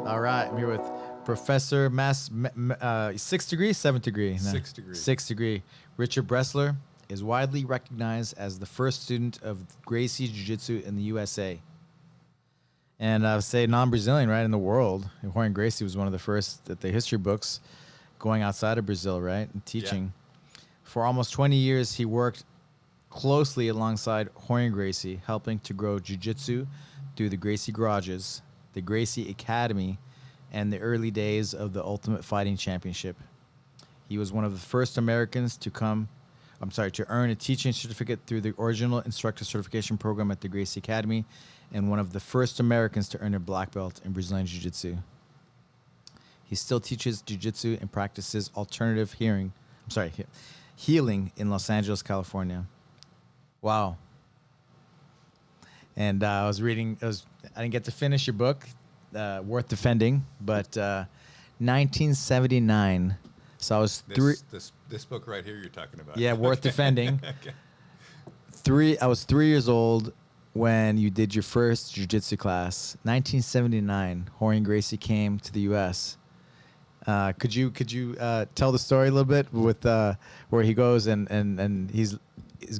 All right, I'm here with Professor sixth degree, seventh degree, Sixth degree. Sixth degree. Richard Bresler is widely recognized as the first student of Gracie Jiu-Jitsu in the USA. And I would say non-Brazilian, right, in the world. Rorion Gracie was one of the first at the history books going outside of Brazil, right, and teaching. Yeah. For almost 20 years, he worked closely alongside Rorion Gracie, helping to grow Jiu-Jitsu through the Gracie Garages, the Gracie Academy, and the early days of the Ultimate Fighting Championship. He was one of the first Americans to earn a teaching certificate through the original Instructor Certification Program at the Gracie Academy, and one of the first Americans to earn a black belt in Brazilian Jiu-Jitsu. He still teaches Jiu-Jitsu and practices alternative healing in Los Angeles, California. Wow. And I didn't get to finish your book, Worth Defending, but 1979. So I was This book right here you're talking about. Yeah, Worth Defending. Okay. I was 3 years old when you did your first jiu-jitsu class. 1979, Rorion Gracie came to the U.S. Could you tell the story a little bit with where he goes and he's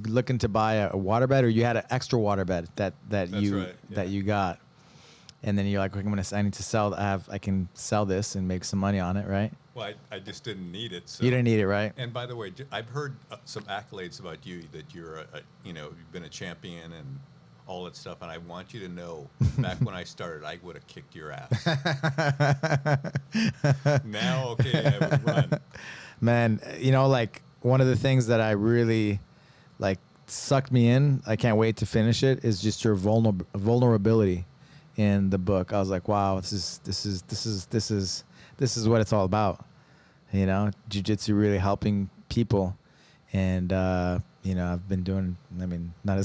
looking to buy a waterbed, or you had an extra waterbed that you got, and then you're like, I need to sell. I can sell this and make some money on it, right? Well, I just didn't need it. So. You didn't need it, right? And by the way, I've heard some accolades about you, that you're you've been a champion and all that stuff, and I want you to know, back when I started, I would have kicked your ass. Now, okay, I would run. Man, like one of the things that I really sucked me in, I can't wait to finish it, is just your vulnerability in the book. I was like, wow, this is what it's all about. Jiu-jitsu really helping people. And I've been doing, not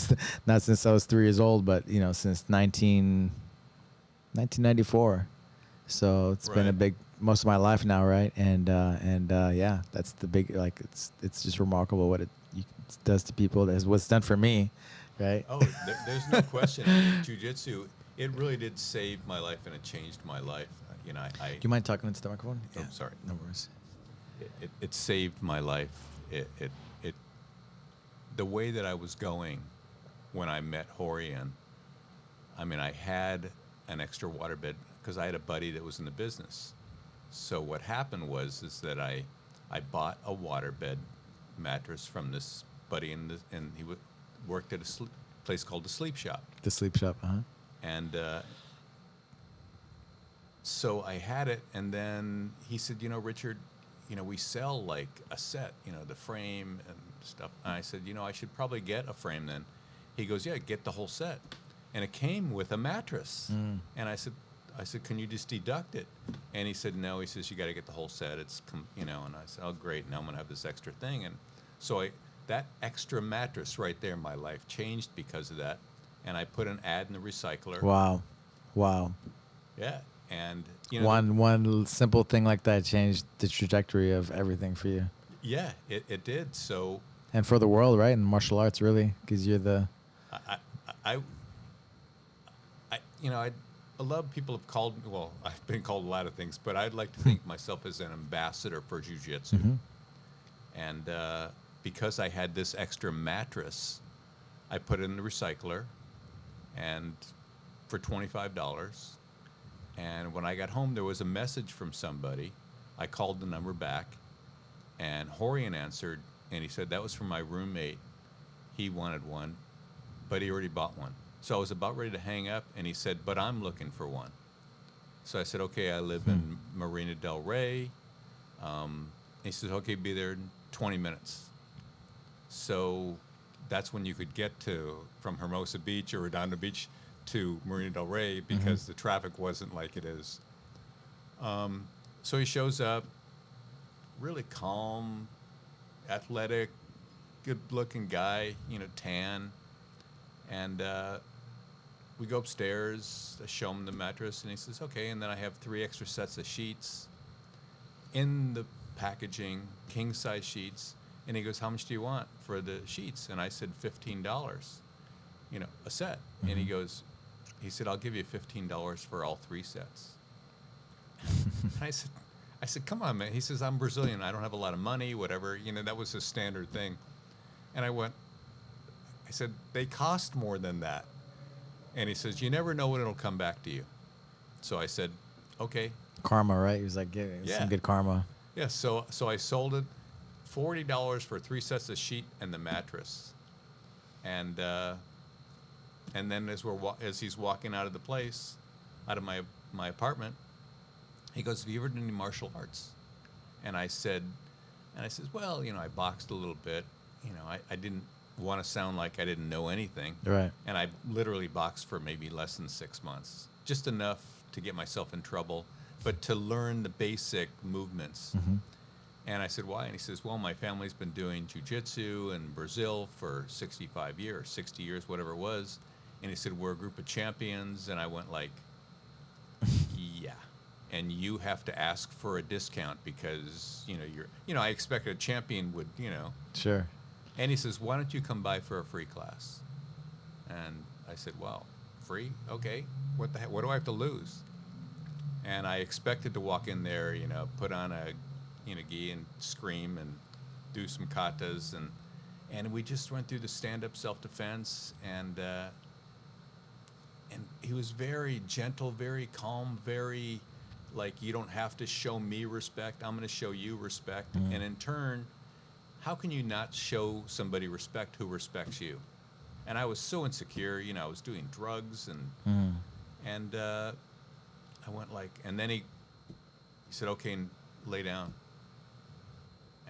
since I was 3 years old, but since 1994. So it's been a big, most of my life now, right? And yeah, that's the big, it's just remarkable what it does to people. That's what's done for me, right? Oh, there's no question. I mean, jiu-jitsu, it really did save my life, and it changed my life. Do you mind talking into the microphone? Oh, sorry. No worries. It saved my life. The way that I was going when I met Rorion, I had an extra waterbed because I had a buddy that was in the business. So what happened was that I bought a waterbed mattress from this buddy, and he worked at a place called the Sleep Shop. The Sleep Shop, uh-huh. And so I had it, and then he said, Richard, we sell like a set, the frame and stuff. And I said, I should probably get a frame then. He goes, yeah, get the whole set. And it came with a mattress. And I said, can you just deduct it? And he said, no. He says, you got to get the whole set. It's, And I said, oh, great. Now I'm going to have this extra thing. And so that extra mattress right there, my life changed because of that. And I put an ad in the recycler. Wow. Yeah. And one simple thing like that changed the trajectory of everything for you. Yeah, it did. So, and for the world, right? And martial arts, really, because you're the. I love people have called me. Well, I've been called a lot of things, but I'd like to think myself as an ambassador for jiu-jitsu. Mm-hmm. And because I had this extra mattress, I put it in the recycler, and for $25. And when I got home, there was a message from somebody. I called the number back, and Rorion answered, and he said that was from my roommate. He wanted one, but he already bought one. So I was about ready to hang up, and he said, but I'm looking for one. So I said, okay, I live in Marina del Rey. He said, okay, be there in 20 minutes. So that's when you could get from Hermosa Beach or Redondo Beach to Marina del Rey, because the traffic wasn't like it is. So he shows up, really calm, athletic, good-looking guy, tan. And we go upstairs, I show him the mattress, and he says, okay. And then I have 3 extra sets of sheets in the packaging, king-size sheets. And he goes, how much do you want for the sheets? And I said, $15, a set. And he said, I'll give you $15 for all 3 sets. And I said, come on, man. He says, I'm Brazilian. I don't have a lot of money, whatever. You know, that was a standard thing. And I said, they cost more than that. And he says, you never know when it'll come back to you. So I said, okay. Karma, right? He was like, Yeah. some good karma. Yeah, so I sold it, $40 for 3 sets of sheet and the mattress. And then as he's walking out of the place, out of my apartment, he goes, have you ever done any martial arts? And I said, well, you know, I boxed a little bit. You know, I didn't want to sound like I didn't know anything. Right. And I literally boxed for maybe less than 6 months, just enough to get myself in trouble, but to learn the basic movements. Mm-hmm. And I said, why? And he says, well, my family's been doing jiu-jitsu in Brazil for 65 years, 60 years, whatever it was. And he said, we're a group of champions. And I went like, yeah. And you have to ask for a discount because, I expected a champion would, Sure. And he says, why don't you come by for a free class? And I said, well, free? Okay. What the heck? What do I have to lose? And I expected to walk in there, put on a, gi and scream and do some katas. And we just went through the stand-up self-defense. And he was very gentle, very calm, very like, you don't have to show me respect. I'm going to show you respect. Mm. And in turn, how can you not show somebody respect who respects you? And I was so insecure, I was doing drugs and I went like, and then he said, okay, lay down.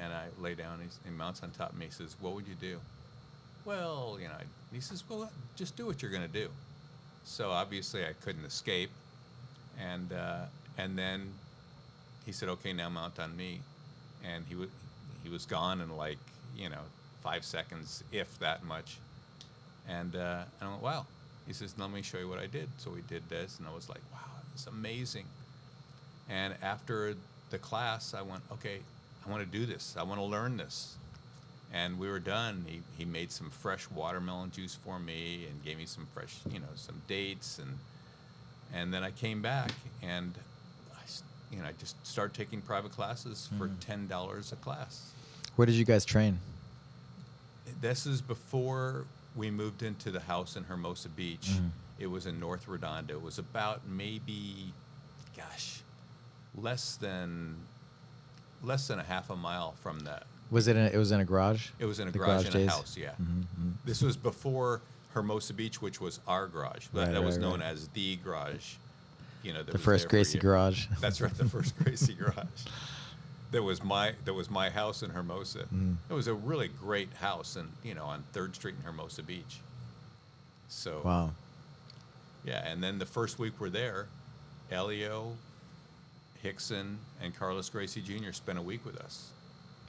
And I lay down, he mounts on top of me. He says, what would you do? Well, he says, well, just do what you're going to do. So obviously I couldn't escape. And then he said, okay, now mount on me. And he was gone in like, 5 seconds, if that much. And I went, wow. He says, let me show you what I did. So we did this, and I was like, wow, it's amazing. And after the class, I went, okay, I want to do this. I want to learn this. And we were done. He made some fresh watermelon juice for me and gave me some fresh, some dates. And then I came back, and I just started taking private classes for $10 a class. Where did you guys train? This is before we moved into the house in Hermosa Beach. It was in North Redondo. It was about maybe, less than a half a mile from that. It was in a garage? It was in a The garage in days? a house, yeah. Mm-hmm. This was before Hermosa Beach, which was our garage. That was known as the garage. The first Gracie Garage. That's right, the first Gracie Garage. That was my house in Hermosa. It was a really great house, and on 3rd Street in Hermosa Beach. So wow. Yeah, and then the first week we're there, Elio, Hickson, and Carlos Gracie Jr. spent a week with us.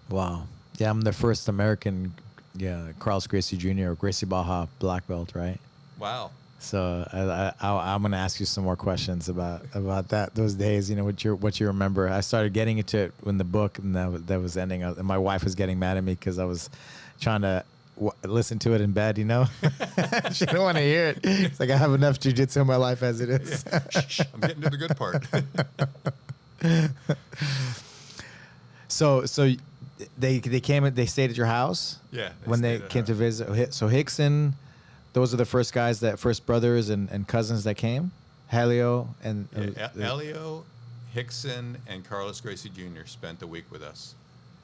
Wow. Yeah, I'm the first American, Carlos Gracie Jr. or Gracie Baja black belt, right? Wow. So I'm gonna ask you some more questions about those days. What you remember. I started getting into it when the book and that was ending, and my wife was getting mad at me because I was trying to listen to it in bed. She didn't want to hear it. It's like I have enough jiu-jitsu in my life as it is. Yeah. Shh, I'm getting to the good part. So they came and they stayed at your house. Yeah. When they came to visit. So Hickson. Those are the first guys first brothers and cousins that came? Helio and... Elio, Hickson, and Carlos Gracie Jr. spent the week with us.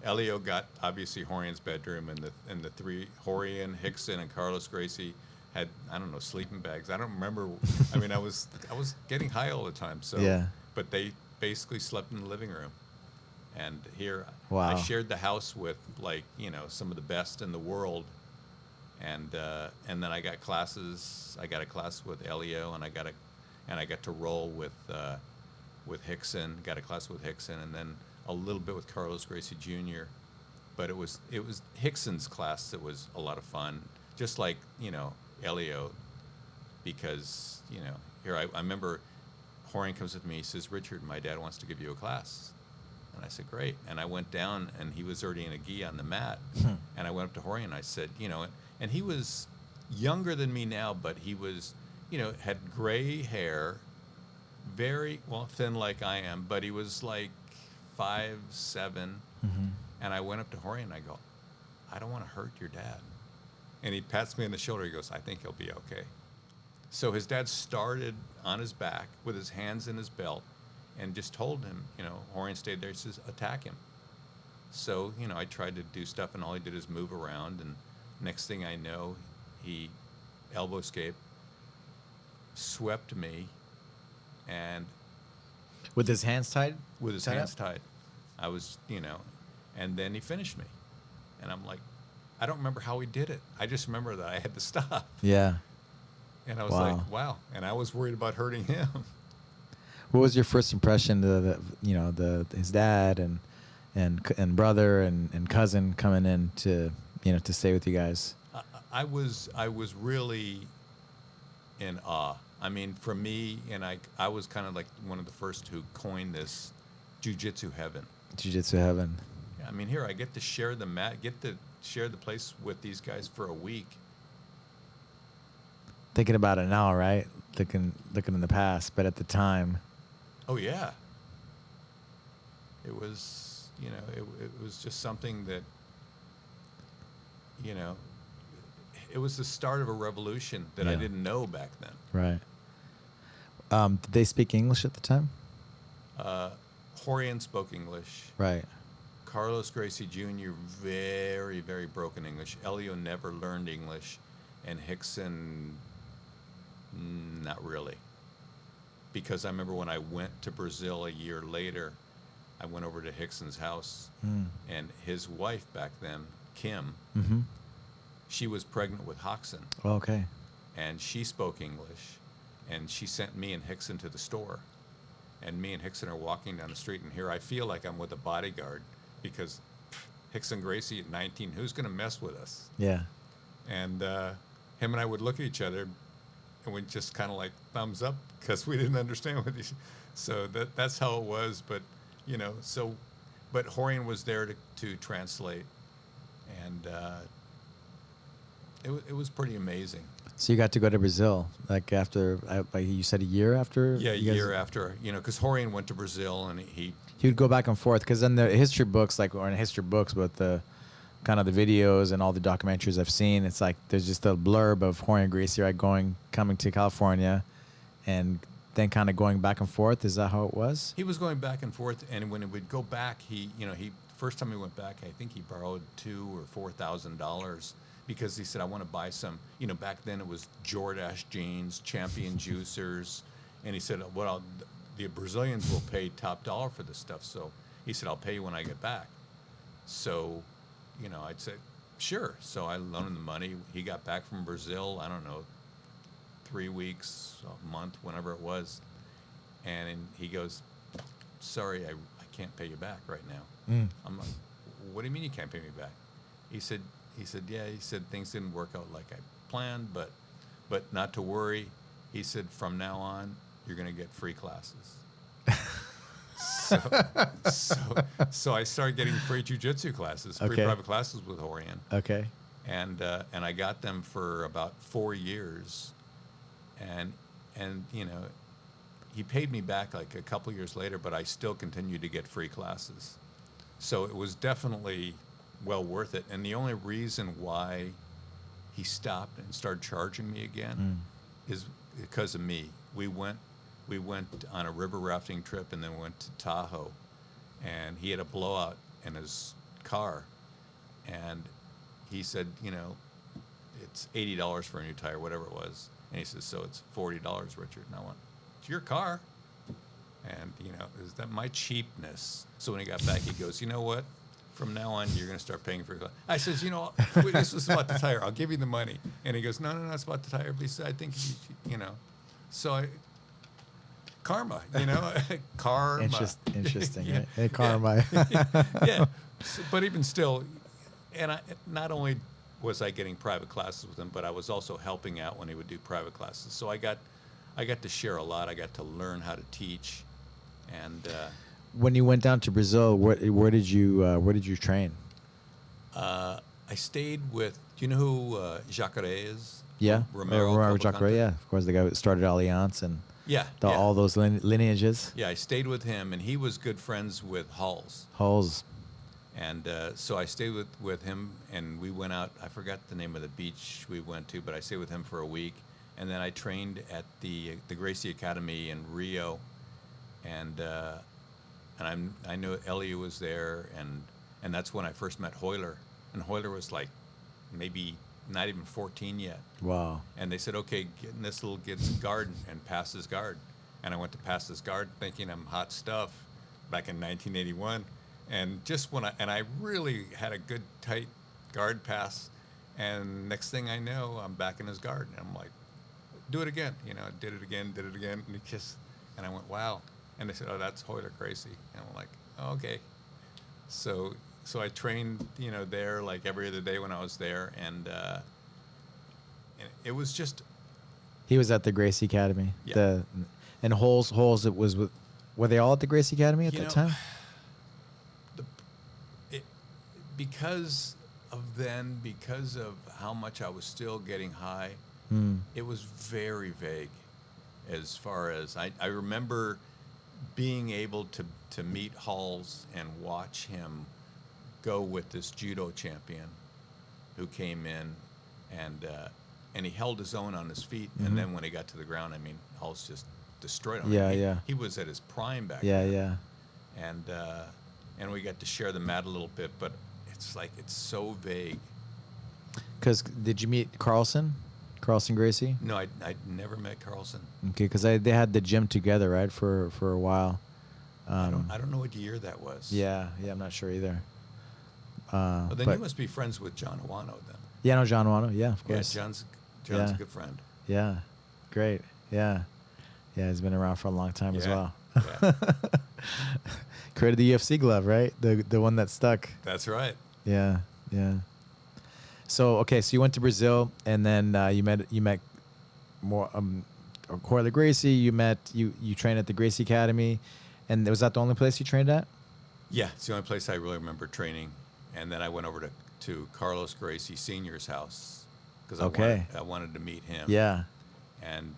Elio got, obviously, Rorion's bedroom, and the three, Rorion, Hickson, and Carlos Gracie had, I don't know, sleeping bags. I don't remember. I mean, I was getting high all the time. So, yeah. But they basically slept in the living room. And here, wow. I shared the house with, some of the best in the world. And then I got classes. I got a class with Elio, and I got to roll with Hickson. Got a class with Hickson, and then a little bit with Carlos Gracie Jr. But it was Hickson's class that was a lot of fun, just like Elio, because here I remember Rorion comes with me. He says, Richard, my dad wants to give you a class. And I said, great. And I went down, and he was already in a gi on the mat. And I went up to Rorion, and I said, and he was younger than me now, but he was, had gray hair, very, well, thin like I am, but he was like 5'7". And I went up to Rorion and I go, I don't want to hurt your dad. And he pats me on the shoulder. He goes, I think he'll be okay. So his dad started on his back with his hands in his belt and just told him, Rorion stayed there. He says, attack him. So, I tried to do stuff, and all he did is move around. And next thing I know, he elbow escaped, swept me, and With his hands tied? with his Tied hands up? tied, I was, and then he finished me. And I'm like, I don't remember how he did it. I just remember that I had to stop. Yeah. And I was Wow. like, wow. And I was worried about hurting him. What was your first impression of his dad and brother and cousin coming in to to stay with you guys? I was really in awe. I mean, for me, and I was kind of like one of the first who coined this Jiu-Jitsu heaven. Jiu-Jitsu heaven. I mean, here I get to share the mat, get to share the place with these guys for a week. Thinking about it now, right? Looking in the past, but at the time, Oh yeah. It was, it was just something that, it was the start of a revolution that I Yeah. didn't know back then. right? Did they speak English at the time? Rorion spoke English. Right. Carlos Gracie Jr. very, very broken English. Elio never learned English, and Hickson, not really. Because I remember when I went to Brazil a year later, I went over to Hickson's house, and his wife back then, Kim, Mm-hmm. she was pregnant with Hoxton, Oh, okay. and she spoke English, and she sent me and Hickson to the store. And me and Hickson are walking down the street, and here I feel like I'm with a bodyguard, because Hickson Gracie at 19, who's going to mess with us? Yeah. And him and I would look at each other, and we'd just kind of like thumbs up because we didn't understand what each. So that's how it was. But but Rorion was there to translate, and it was pretty amazing. So you got to go to Brazil, like after, like you said, a year after. Yeah, a you guys- year after, because Rorion went to Brazil, and he He would go back and forth because in the history books, or in history books, but the kind of the videos and all the documentaries I've seen, it's like there's just a blurb of Rorion Gracie, right, coming to California, and then kind of going back and forth. Is that how it was? He was going back and forth, and when he would go back, he first time he went back, I think he borrowed $2,000 or $4,000 because he said, I want to buy some. Back then it was Jordache jeans, Champion juicers, and he said, well, the Brazilians will pay top dollar for this stuff. So he said, I'll pay you when I get back. So, I'd say, sure. So I loaned him the money. He got back from Brazil, I don't know, 3 weeks, a month, whenever it was. And he goes, sorry, I can't pay you back right now. I'm like, what do you mean you can't pay me back? He said, yeah, he said, things didn't work out like I planned, but not to worry. He said, from now on, you're going to get free classes. So I started getting free jiu-jitsu classes, free Okay. private classes with Rorion. Okay. And I got them for about 4 years, and he paid me back like a couple years later, but I still continued to get free classes. So it was definitely well worth it. And the only reason why he stopped and started charging me again is because of me. We went on a river rafting trip, and then went to Tahoe, and he had a blowout in his car, and he said, it's $80 for a new tire, whatever it was. And he says, so it's $40, Richard. And I went, it's your car. And, is that my cheapness? So when he got back, he goes, you know what? From now on, you're going to start paying for your car. I says, this was about the tire. I'll give you the money. And he goes, no, it's about the tire. But he said, I think, So karma, karma. Interesting. Yeah. Right? Hey, karma. Yeah. But even still, and not only was I getting private classes with him, but I was also helping out when he would do private classes. So I got to share a lot. I got to learn how to teach, and When you went down to Brazil, where did you train? I stayed with. Do you know who Jacare is? Yeah, Romero Rorion Cavalcante? Jacare. Yeah, of course, the guy who started Allianz and Yeah, All those lineages. Yeah, I stayed with him, and he was good friends with Halls. Halls. And so I stayed with him, and we went out. I forgot the name of the beach we went to, but I stayed with him for a week. And then I trained at the Gracie Academy in Rio, and I knew Elio was there, and that's when I first met Hoyler. And Hoyler was like maybe not even 14 yet. Wow. And they said, okay, get in this little kid's guard and pass his guard. And I went to pass his guard thinking I'm hot stuff back in 1981. And just when I really had a good tight guard pass, and next thing I know, I'm back in his guard. And I'm like, do it again. You know, did it again. And and I went, wow. And they said, oh, that's Hoyler Gracie. And I'm like, oh, okay. So I trained, you know, there like every other day when I was there, and it was just. He was at the Gracie Academy. Yeah. And Holes. It was with. Were they all at the Gracie Academy at that time? Because of how much I was still getting high, it was very vague. As far as I remember being able to meet Halls and watch him go with this judo champion who came in, and he held his own on his feet, and then when he got to the ground, I mean, Halls just destroyed him. Yeah. He was at his prime back then. Yeah. And we got to share the mat a little bit, but it's so vague. Because did you meet Carlson Gracie? No, I never met Carlson. Okay, because they had the gym together, right, for a while. I don't know what year that was. Yeah, I'm not sure either. But then you must be friends with John Awano then. Yeah, no, John Awano. Yeah, of course. Yeah, John's a good friend. Yeah, great. Yeah, he's been around for a long time as well. Yeah. Created the UFC glove, right? The one that stuck. That's right. Yeah. So you went to Brazil, and then you met more Hoyler Gracie. You trained at the Gracie Academy, and was that the only place you trained at? Yeah, it's the only place I really remember training. And then I went over to Carlos Gracie Sr.'s house because I wanted to meet him. Yeah, and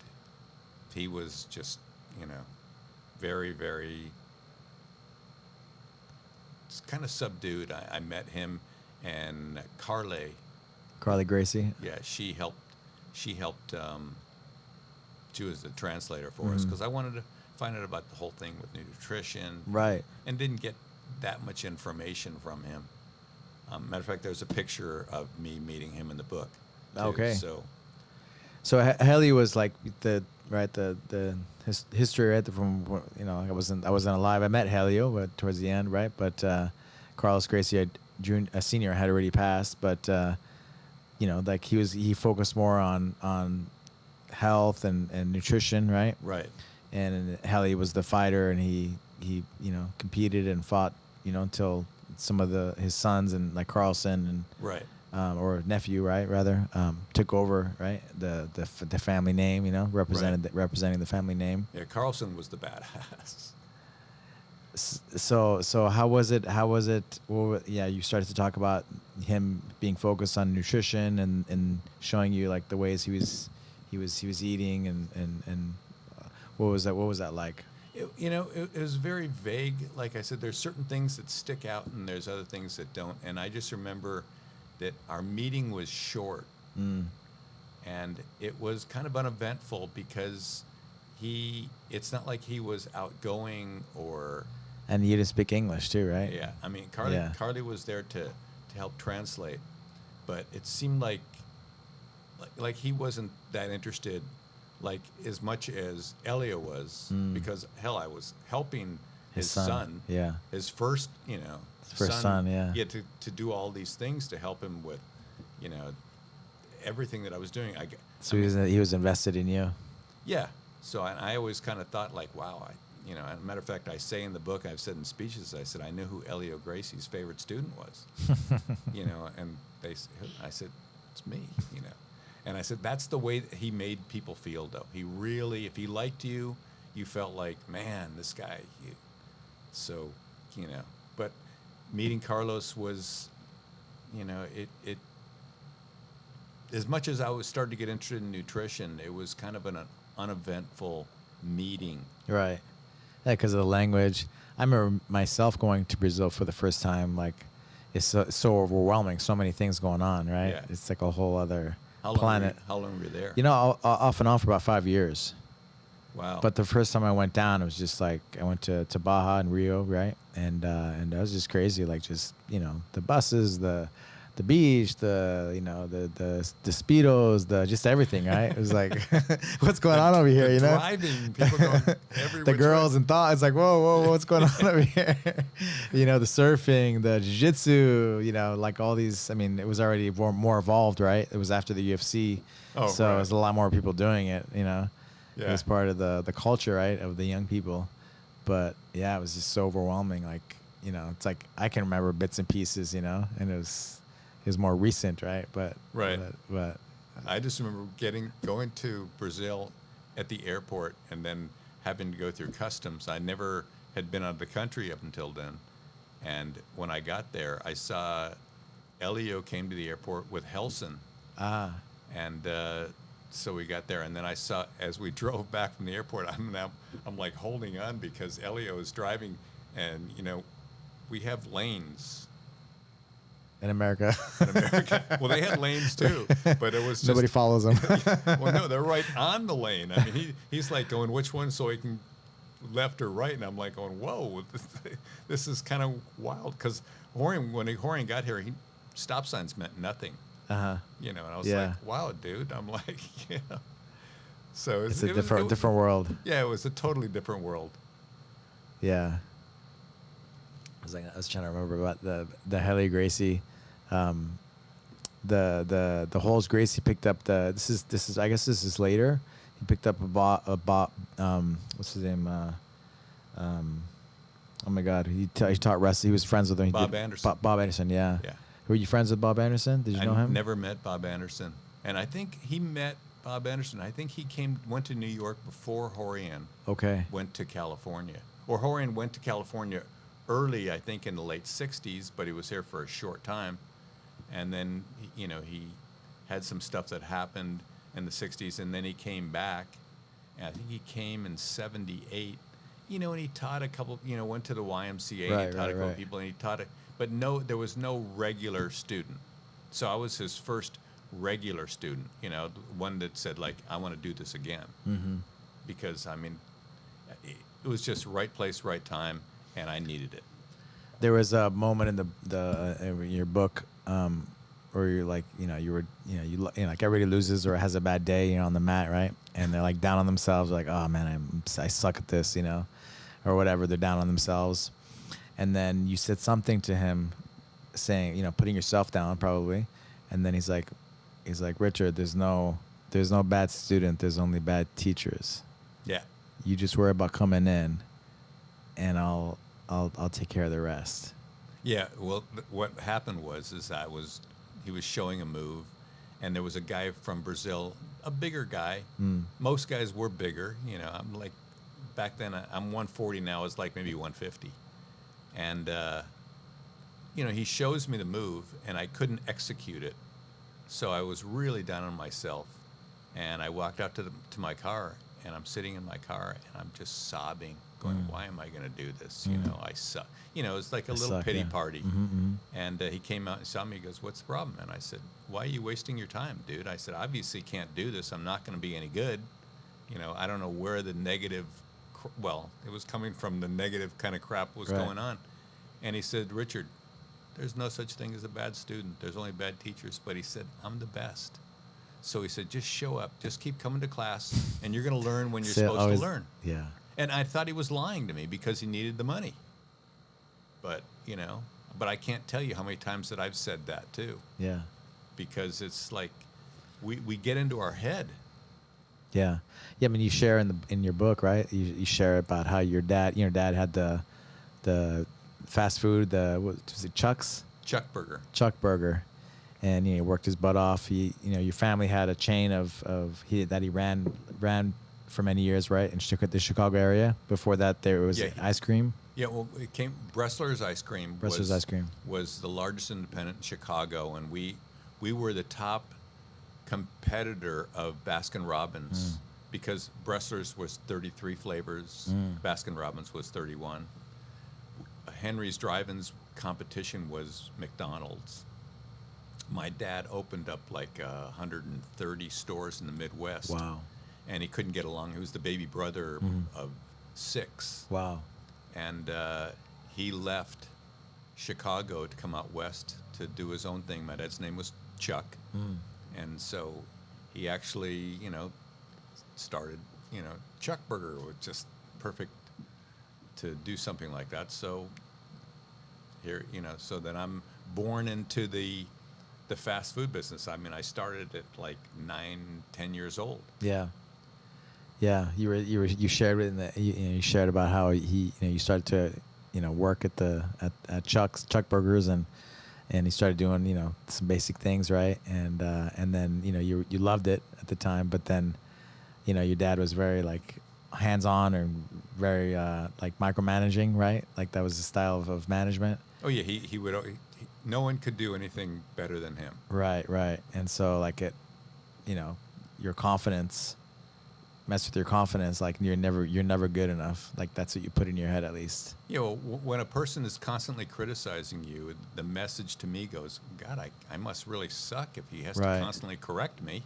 he was just, you know, very, very. It's kind of subdued. I met him, and Carly Gracie. Yeah, she helped. She was the translator for us because I wanted to find out about the whole thing with nutrition. Right. And didn't get that much information from him. Matter of fact, there's a picture of me meeting him in the book. Too, okay. So Helio was like the history, right? From, you know, I wasn't alive. I met Helio, but towards the end, right? But Carlos Gracie, a senior, had already passed. But you know, like he focused more on health and nutrition, right? Right. And Helio was the fighter, and he you know, competed and fought, you know, until some of his sons and like Carlson and right. Or nephew, right? Rather, took over, right? The family name, you know, representing the family name. Yeah, Carlson was the badass. So how was it? Well, yeah, you started to talk about him being focused on nutrition and showing you like the ways he was eating and what was that like? It was very vague. Like I said, there's certain things that stick out, and there's other things that don't. And I just remember that our meeting was short, and it was kind of uneventful because it's not like he was outgoing or. And you didn't speak English too, right? Yeah, I mean, Carly was there to help translate, but it seemed like he wasn't that interested. Like as much as Elio was, because hell, I was helping his son. Yeah. His first, son, yeah. He had to do all these things to help him with, everything that I was doing. He was invested in you. Yeah. So I always kind of thought like, wow, as a matter of fact, I say in the book, I've said in speeches, I said, I knew who Elio Gracie's favorite student was, and I said, it's me, And I said, that's the way that he made people feel, though. He really, if he liked you, you felt like, man, this guy. But meeting Carlos was, it as much as I was starting to get interested in nutrition, it was kind of an uneventful meeting. Right. Yeah, because of the language. I remember myself going to Brazil for the first time. Like, it's so overwhelming. So many things going on, right? Yeah. It's like a whole other How long planet. How long were you there? You know, off and on for about 5 years. Wow. But the first time I went down, it was just like I went to Baja and Rio, right? And that was just crazy. Like, just, you know, the buses, the beach, the speedos, just everything, right? It was like, what's going on over here, you know? Driving, people going every The which girls way. and thought, it's like, whoa, what's going on over here? You know, the surfing, the jiu-jitsu, you know, like all these. I mean, it was already more evolved, right? It was after the UFC, so right. it was a lot more people doing it, you know. Yeah. It was part of the culture, right, of the young people. But yeah, it was just so overwhelming. Like, you know, it's like I can remember bits and pieces, you know, and it was more recent, right? But I just remember going to Brazil at the airport and then having to go through customs. I never had been out of the country up until then. And when I got there, I saw Elio came to the airport with Helson. And so we got there, and then I saw, as we drove back from the airport, I'm like holding on because Elio is driving, and, you know, we have lanes. In America. Well, they had lanes too, but it was just, nobody follows them. Well, no, they're right on the lane. I mean, he's like going, which one, so he can left or right, and I'm like going, whoa, this is kind of wild. Because when Rorion got here, stop signs meant nothing. You know, and I was like, wow, dude. I'm like, you know. So it's a different world. Yeah, it was a totally different world. Yeah. I was trying to remember about the Helly Gracie, the holes Gracie picked up. This is I guess this is later. He picked up what's his name? Oh my God, he taught wrestling. He was friends with him. Bob Anderson. Bob Anderson, yeah. Yeah. Were you friends with Bob Anderson? Did you know him? I never met Bob Anderson, and I think he met Bob Anderson. I think he went to New York before Rorion. Okay. Went to California, or Rorion went to California early, I think in the late '60s, but he was here for a short time, and then, you know, he had some stuff that happened in the '60s, and then he came back, and I think he came in '78. You know, and he taught a couple. You know, went to the YMCA. And he taught a couple people, and he taught it. But there was no regular student. So I was his first regular student, you know, one that said, like, I want to do this again. Because, I mean, it was just right place, right time, and I needed it. There was a moment in your book where you're like, you know, you like everybody loses or has a bad day, you know, on the mat, right? And they're like down on themselves, like, oh man, I suck at this, you know, or whatever. They're down on themselves. And then you said something to him saying, you know, putting yourself down probably. And then he's like, Richard, there's no bad student. There's only bad teachers. Yeah. You just worry about coming in, and I'll take care of the rest. Yeah. Well, what happened was he was showing a move, and there was a guy from Brazil, a bigger guy. Most guys were bigger. You know, I'm like, back then I'm 140 now. It's like maybe 150. And, you know, he shows me the move, and I couldn't execute it. So I was really down on myself. And I walked out to my car, and I'm sitting in my car, and I'm just sobbing, going, why am I going to do this? You know, I suck. You know, it's like a little pity party. And he came out and saw me. He goes, what's the problem? And I said, why are you wasting your time, dude? I said, obviously can't do this. I'm not going to be any good. You know, I don't know where the negative... Well, it was coming from the negative kind of crap was going on. And he said, Richard, there's no such thing as a bad student. There's only bad teachers. But he said, I'm the best. So he said, just show up. Just keep coming to class, and you're going to learn when you're supposed to learn. Yeah. And I thought he was lying to me because he needed the money. But, you know, I can't tell you how many times that I've said that too. Yeah. Because it's like we get into our head. Yeah, yeah. I mean, you share in your book, right? You share about how your dad had the fast food, what was it, Chuck Burger, and he worked his butt off. Your family had a chain that he ran for many years, right? In the Chicago area. Before that, there was ice cream. Yeah, well, it came Bresler's ice cream. Bresler's ice cream was the largest independent in Chicago, and we were the top competitor of Baskin-Robbins because Bresler's was 33 flavors, Baskin Robbins was 31. Henry's Drive-In's competition was McDonald's. My dad opened up like 130 stores in the Midwest. Wow. And he couldn't get along. He was the baby brother of 6. Wow. And he left Chicago to come out west to do his own thing. My dad's name was Chuck. And so he actually, you know, started, you know, Chuck Burger was just perfect to do something like that. So here, you know, so that I'm born into the fast food business. I mean, I started at like 9, 10 years old. Yeah. Yeah, you shared it in the you shared about how you started to work at Chuck Burgers and you started doing some basic things, right, and then you loved it at the time, but then your dad was very like hands-on and very like micromanaging, right, like that was the style of management. Oh yeah, he would. No one could do anything better than him. Right, and so like your confidence. Mess with your confidence, like you're never good enough. Like that's what you put in your head, at least. You know, when a person is constantly criticizing you, the message to me goes, God, I must really suck if he has to constantly correct me.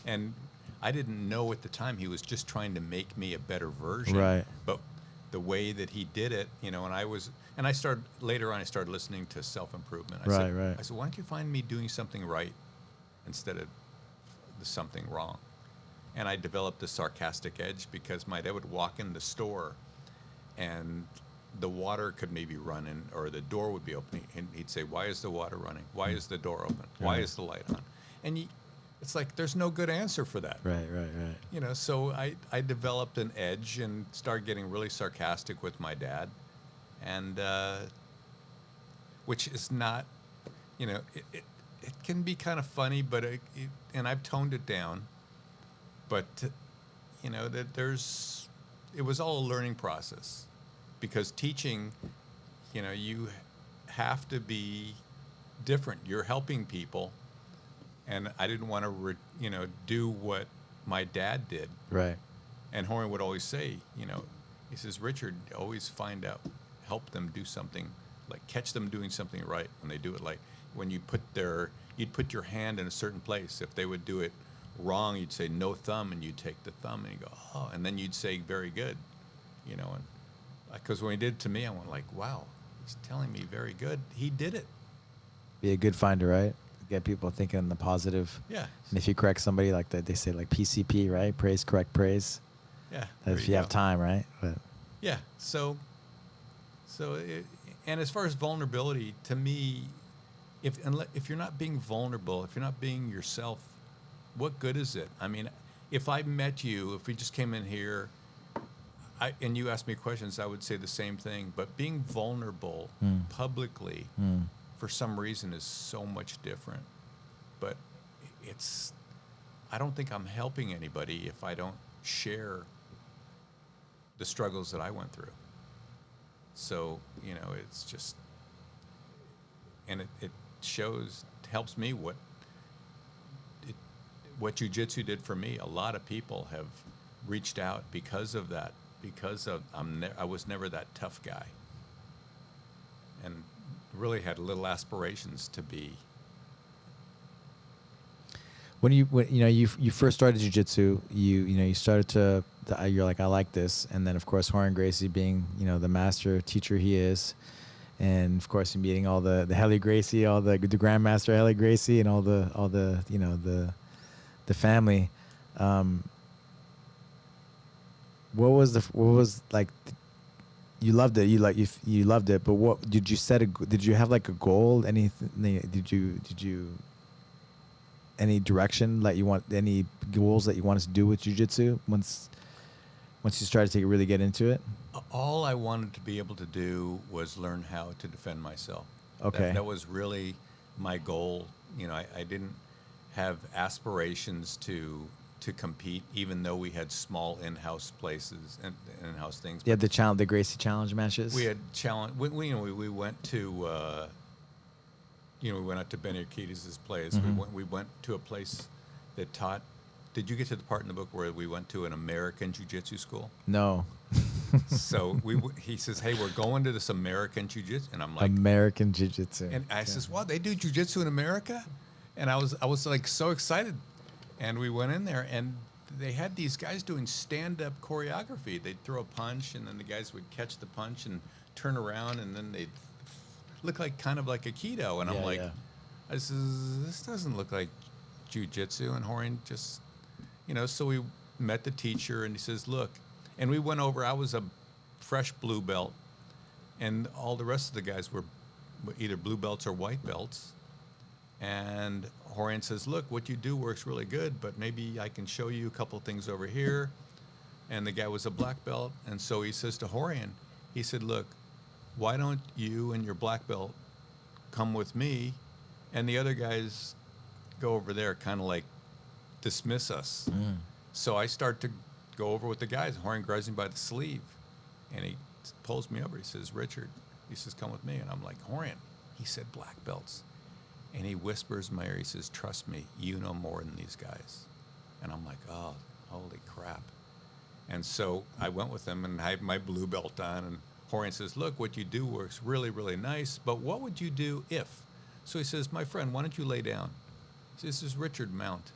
And I didn't know at the time he was just trying to make me a better version. Right. But the way that he did it, and I started later on. I started listening to self-improvement. I said, why don't you find me doing something right instead of something wrong? And I developed a sarcastic edge because my dad would walk in the store and the water could maybe run in, or the door would be open. And he'd say, why is the water running? Why is the door open? Why is the light on? And it's like, there's no good answer for that. Right. So I developed an edge and started getting really sarcastic with my dad. And which is not, it can be kind of funny, but and I've toned it down. But, that it was all a learning process, because teaching, you have to be different. You're helping people, and I didn't want to, do what my dad did. Right. And Rorion would always say, he says, Richard, always help them do something, like catch them doing something right when they do it. Like when you'd put your hand in a certain place. If they would do it wrong, you'd say no thumb, and you'd take the thumb and you go, oh, and then you'd say very good, and because when he did it to me, I went like, wow, he's telling me very good. He did it. Be a good finder, right? Get people thinking in the positive. Yeah. And if you correct somebody, like that, they say like PCP, right? Praise, correct, praise. Yeah. If you have time, right? But yeah. So and as far as vulnerability, to me, if you're not being vulnerable, if you're not being yourself, what good is it? I mean, if I met you, if we just came in here, and you asked me questions, I would say the same thing. But being vulnerable publicly, for some reason, is so much different. But I don't think I'm helping anybody if I don't share the struggles that I went through. So, it's just, and it helps me what jiu-jitsu did for me. A lot of people have reached out because of that, I was never that tough guy, and really had little aspirations to be. When you first started jiu-jitsu, you started to, you're like, I like this, and then of course Rorion Gracie being the master teacher he is, and of course you're meeting all the Heli Gracie, all the Grandmaster Heli Gracie, and all the family. What was like? You loved it. You loved it. But what did you did you have like a goal? Anything? Did you any direction that you want? Any goals that you wanted to do with jiu-jitsu once you started to really get into it? All I wanted to be able to do was learn how to defend myself. Okay. That was really my goal. I didn't have aspirations to compete, even though we had small in-house places and in-house things. You had the Gracie Challenge matches? We had challenge. We went to we went out to Benakides' place. We went to a place that taught did you get to the part in the book where we went to an American Jiu-Jitsu school? No. So he says, hey, we're going to this American Jiu-Jitsu. And I'm like, American Jiu-Jitsu. and I says, what, they do Jiu-Jitsu in America? And I was like so excited. And we went in there, and they had these guys doing stand-up choreography. They'd throw a punch, and then the guys would catch the punch and turn around, and then they'd look like kind of like Aikido. And I'm like, I says, this doesn't look like Jiu-Jitsu. And Rorion just, so we met the teacher, and he says, look, and we went over. I was a fresh blue belt, and all the rest of the guys were either blue belts or white belts. And Rorion says, look, what you do works really good, but maybe I can show you a couple things over here. And the guy was a black belt. And so he says to Rorion, he said, look, why don't you and your black belt come with me, and the other guys go over there, kind of like dismiss us. So I start to go over with the guys. Rorion grabs me by the sleeve, and he pulls me over. He says, Richard, he says, come with me. And I'm like, Rorion, he said black belts. And he whispers in my ear, he says, trust me, you know more than these guys. And I'm like, oh, holy crap. And so I went with him, and I had my blue belt on, and Rorion says, look, what you do works really, really nice, but what would you do if? So he says, my friend, why don't you lay down? He says, this is Richard, mount.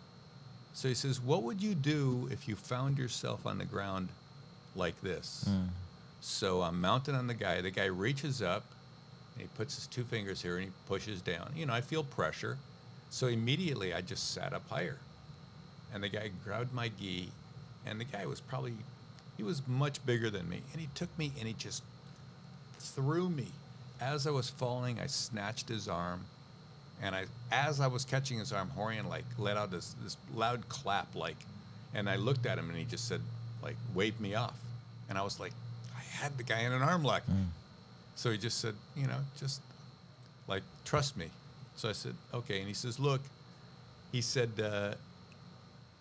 So he says, what would you do if you found yourself on the ground like this? So I'm mounted on the guy. The guy reaches up, and he puts his two fingers here, and he pushes down. I feel pressure. So immediately I just sat up higher. And the guy grabbed my gi, and the guy was he was much bigger than me. And he took me, and he just threw me. As I was falling, I snatched his arm. And as I was catching his arm, Rorion let out this loud clap, and I looked at him, and he just said, waved me off. And I was like, I had the guy in an arm lock. So he just said, just trust me. So I said, okay. And he says, look, he said,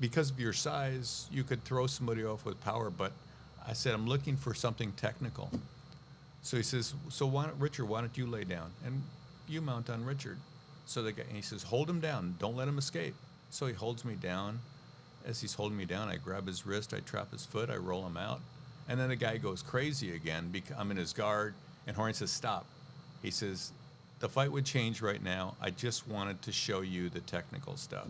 because of your size, you could throw somebody off with power, but I said, I'm looking for something technical. So he says, so Richard, why don't you lay down? And you mount on Richard. So the guy, and he says, hold him down. Don't let him escape. So he holds me down. As he's holding me down, I grab his wrist, I trap his foot, I roll him out. And then the guy goes crazy again because I'm in his guard. And Rorion says, stop. He says, the fight would change right now. I just wanted to show you the technical stuff.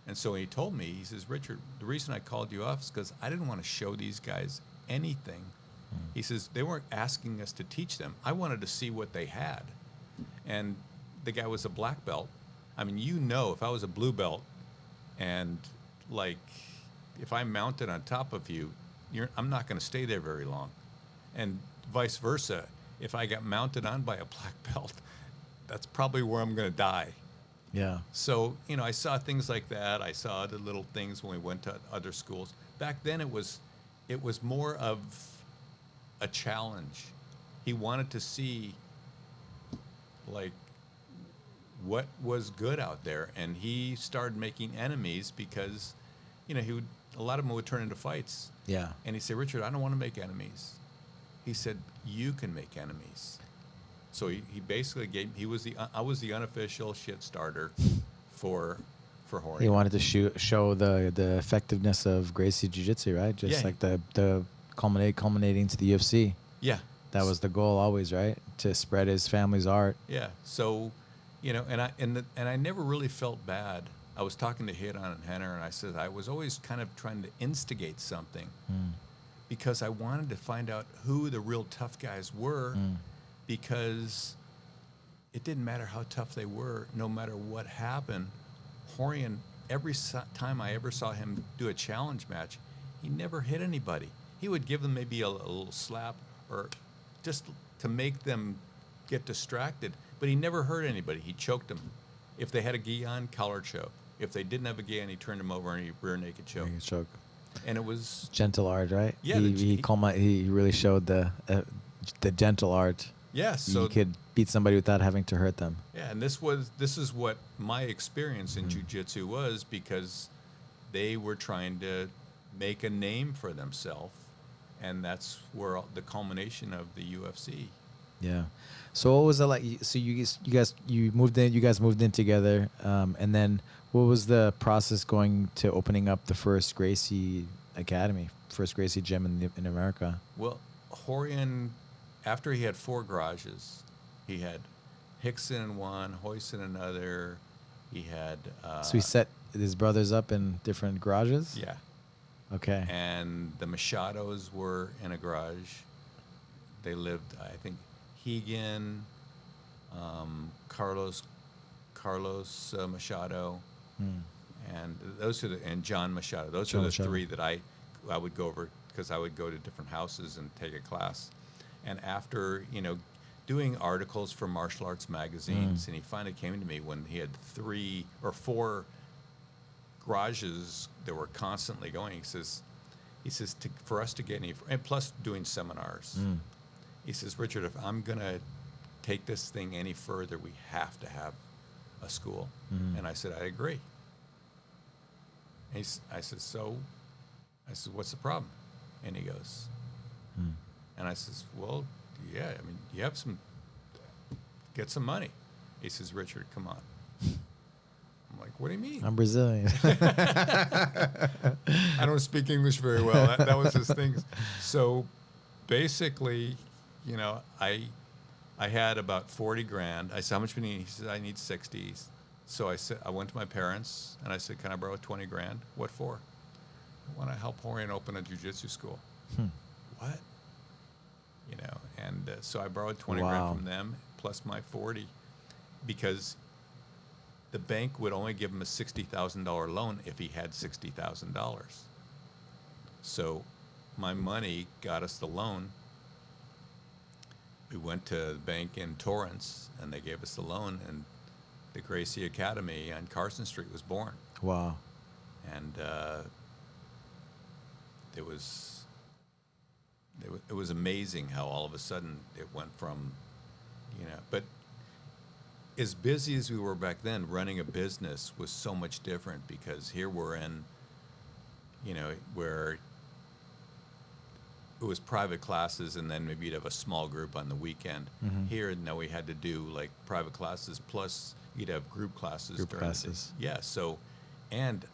And so he told me, he says, Richard, the reason I called you off is because I didn't want to show these guys anything. He says, they weren't asking us to teach them. I wanted to see what they had. And the guy was a black belt. I mean, if I was a blue belt, and if I'm mounted on top of you, I'm not going to stay there very long. And vice versa. If I got mounted on by a black belt, that's probably where I'm going to die. Yeah. So, I saw things like that. I saw other little things when we went to other schools. Back then, it was more of a challenge. He wanted to see, what was good out there, and he started making enemies because, a lot of them would turn into fights. Yeah. And he said, Richard, I don't want to make enemies. He said, you can make enemies. So he basically I was the unofficial shit starter for Rorion. He wanted to show the effectiveness of Gracie Jiu-Jitsu, right? Just like the culminating to the UFC. Yeah. That was the goal always, right? To spread his family's art. Yeah. So, and I never really felt bad. I was talking to Hidon and Henner, and I said I was always kind of trying to instigate something because I wanted to find out who the real tough guys were because it didn't matter how tough they were, no matter what happened. Rorion, every time I ever saw him do a challenge match, he never hit anybody. He would give them maybe a little slap or just to make them get distracted, but he never hurt anybody. He choked them. If they had a gi on, collar choke. If they didn't have a gi on, he turned them over and he rear naked choke. Naked choke. And it was gentle art, right? Yeah. He really showed the gentle art. Yeah. So you could beat somebody without having to hurt them. Yeah, and this is what my experience in jiu-jitsu was because they were trying to make a name for themselves, and that's where the culmination of the UFC Yeah. So what was it like? So you moved in. You guys moved in together, and then what was the process going to opening up the first Gracie Academy, first Gracie gym in America? Well, Rorion, after he had 4 garages, he had Hickson in one, Hoyce in another. He had So he set his brothers up in different garages. yeah, Okay. and the Machados were in a garage. They lived, I think, Hegan, Carlos Machado, and those are and John Machado. Those John are the Machado. 3 that I would go over because I would go to different houses and take a class. And after doing articles for martial arts magazines, and he finally came to me when he had 3 or 4 garages that were constantly going. He says for us to get any, and plus doing seminars. He says, Richard, if I'm gonna take this thing any further, we have to have a school. And I said, I agree. And I said, what's the problem? And he goes, and I says, well, yeah, I mean, get some money. He says, Richard, come on. I'm like, what do you mean? I'm Brazilian. I don't speak English very well. That was his thing. So basically, I had about 40 grand. I said, how much do you need? He said, I need 60. So I went to my parents and I said, can I borrow 20 grand? What for? I want to help Rorion open a jiu-jitsu school. What? And so I borrowed 20 grand from them plus my 40 because the bank would only give him a $60,000 loan if he had $60,000. So my money got us the loan. We went to the bank in Torrance, and they gave us the loan, and the Gracie Academy on Carson Street was born. Wow. And it was amazing how all of a sudden it went from, but as busy as we were back then, running a business was so much different because here we're in, where it was private classes and then maybe you'd have a small group on the weekend. Here, now we had to do like private classes plus you'd have group classes. Yeah. So, and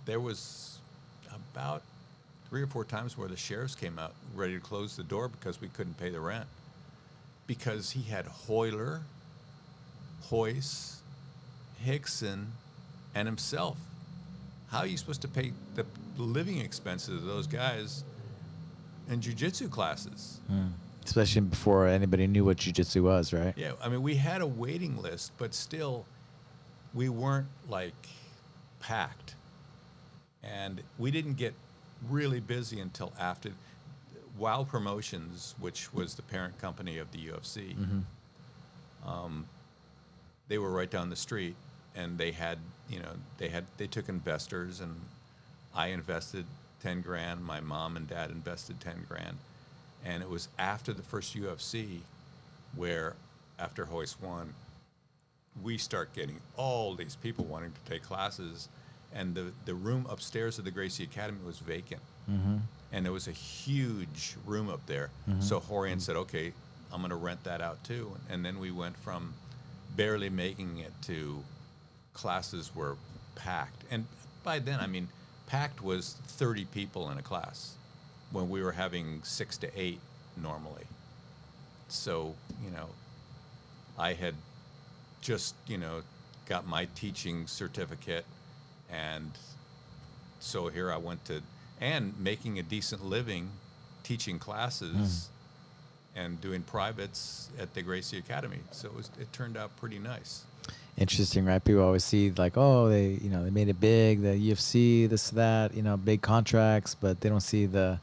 there was about 3 or 4 times where the sheriffs came out ready to close the door because we couldn't pay the rent. Because he had Hoyler, Hoyce, Hickson, and himself. How are you supposed to pay the living expenses of those guys in jiu-jitsu classes? Especially before anybody knew what jiu-jitsu was, right? Yeah, I mean, we had a waiting list, but still, we weren't, like, packed. And we didn't get really busy until after Wild Promotions, which was the parent company of the UFC. They were right down the street, and they took investors, and I invested 10 grand. My mom and dad invested 10 grand, and it was after the first UFC, where after Hoist won, we start getting all these people wanting to take classes, and the room upstairs of the Gracie Academy was vacant. And there was a huge room up there. So Rorion said, okay, I'm going to rent that out too. And then we went from barely making it to classes were packed. And by then, I mean, packed was 30 people in a class when we were having 6 to 8 normally. So, I had just, got my teaching certificate. And so here I went to, and making a decent living teaching classes and doing privates at the Gracie Academy. So it turned out pretty nice. Interesting, right? People always see like, oh, they made it big, the UFC, this, that, big contracts, but they don't see the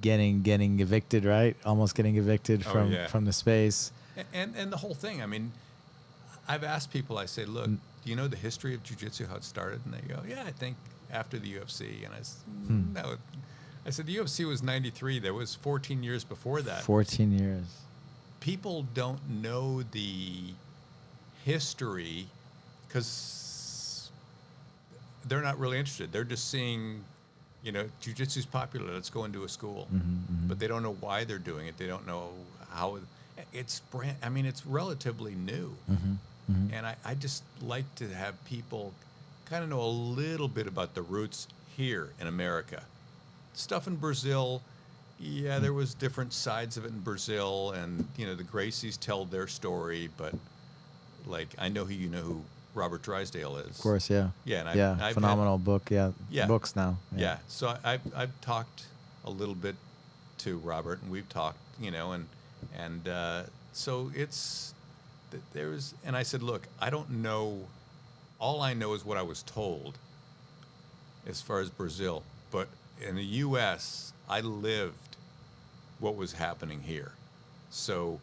getting evicted, right? Almost getting evicted from the space. And the whole thing. I mean, I've asked people, I say, look, do you know the history of jiu-jitsu, how it started? And they go, yeah, I think after the UFC. And I said, no. I said, the UFC was 93. There was 14 years before that. 14 years. People don't know the history because they're not really interested. They're just seeing jiu-jitsu's popular. Let's go into a school. Mm-hmm. But they don't know why they're doing it. They don't know how it's relatively new. Mm-hmm. Mm-hmm. And I just like to have people kind of know a little bit about the roots here in America. Stuff in Brazil, yeah, there was different sides of it in Brazil, and the Gracies tell their story, but like I know who Robert Drysdale is. Of course, yeah. Yeah, and I've phenomenal book. Yeah, Yeah. books now. Yeah. So I've talked a little bit to Robert, and we've talked, and so and I said, look, I don't know. All I know is what I was told as far as Brazil, but in the U.S., I lived what was happening here. So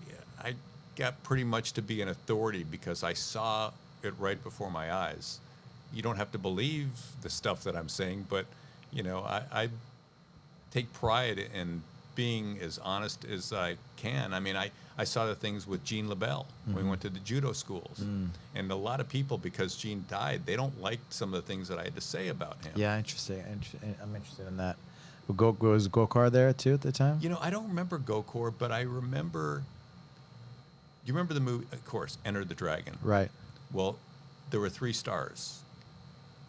yeah, I got pretty much to be an authority because I saw it right before my eyes. You don't have to believe the stuff that I'm saying, but I take pride in being as honest as I can. I mean, I saw the things with Gene LaBelle when we went to the judo schools. And a lot of people, because Gene died, they don't like some of the things that I had to say about him. Yeah, interesting. I'm interested in that. Was Gokar there too at the time? I don't remember Gokor, but I remember. You remember the movie, of course, Enter the Dragon? Right. Well, there were 3 stars.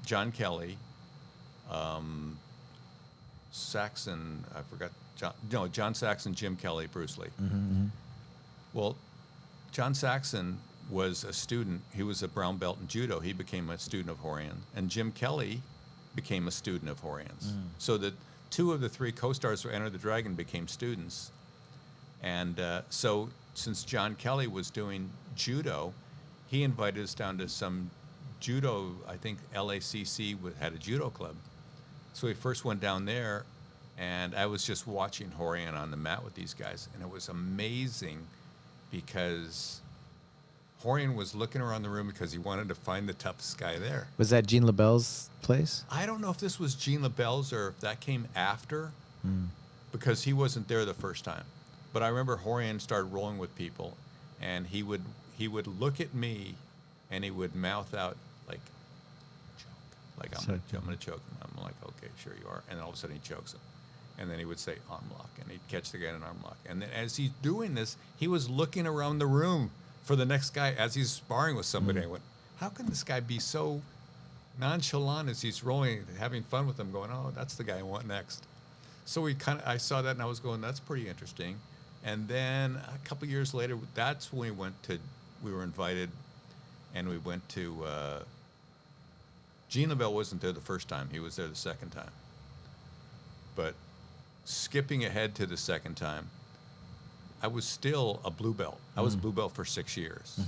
John Kelly, Saxon, I forgot. John Saxon, Jim Kelly, Bruce Lee. Mm-hmm. Well, John Saxon was a student. He was a brown belt in judo. He became a student of Rorion. And Jim Kelly became a student of Rorion's. So that 2 of the 3 co-stars for Enter the Dragon became students. And so since John Kelly was doing judo, he invited us down to some judo, I think LACC had a judo club. So we first went down there, and I was just watching Rorion on the mat with these guys, and it was amazing because Rorion was looking around the room because he wanted to find the toughest guy there. Was that Gene LaBelle's place? I don't know if this was Gene LaBelle's or if that came after, because he wasn't there the first time. But I remember Rorion started rolling with people, and he would look at me, and he would mouth out like, choke, like I'm gonna choke him. I'm like, okay, sure you are. And all of a sudden he chokes him, and then he would say arm lock, and he'd catch the guy in an arm lock. And then as he's doing this, he was looking around the room for the next guy as he's sparring with somebody. I went, how can this guy be so nonchalant as he's rolling, having fun with them, going, oh, that's the guy I want next. So I saw that, and I was going, that's pretty interesting. And then a couple years later, that's when we were invited, and we went to, Gene LaBelle wasn't there the first time. He was there the second time. But skipping ahead to the second time, I was still a blue belt. I was a blue belt for 6 years.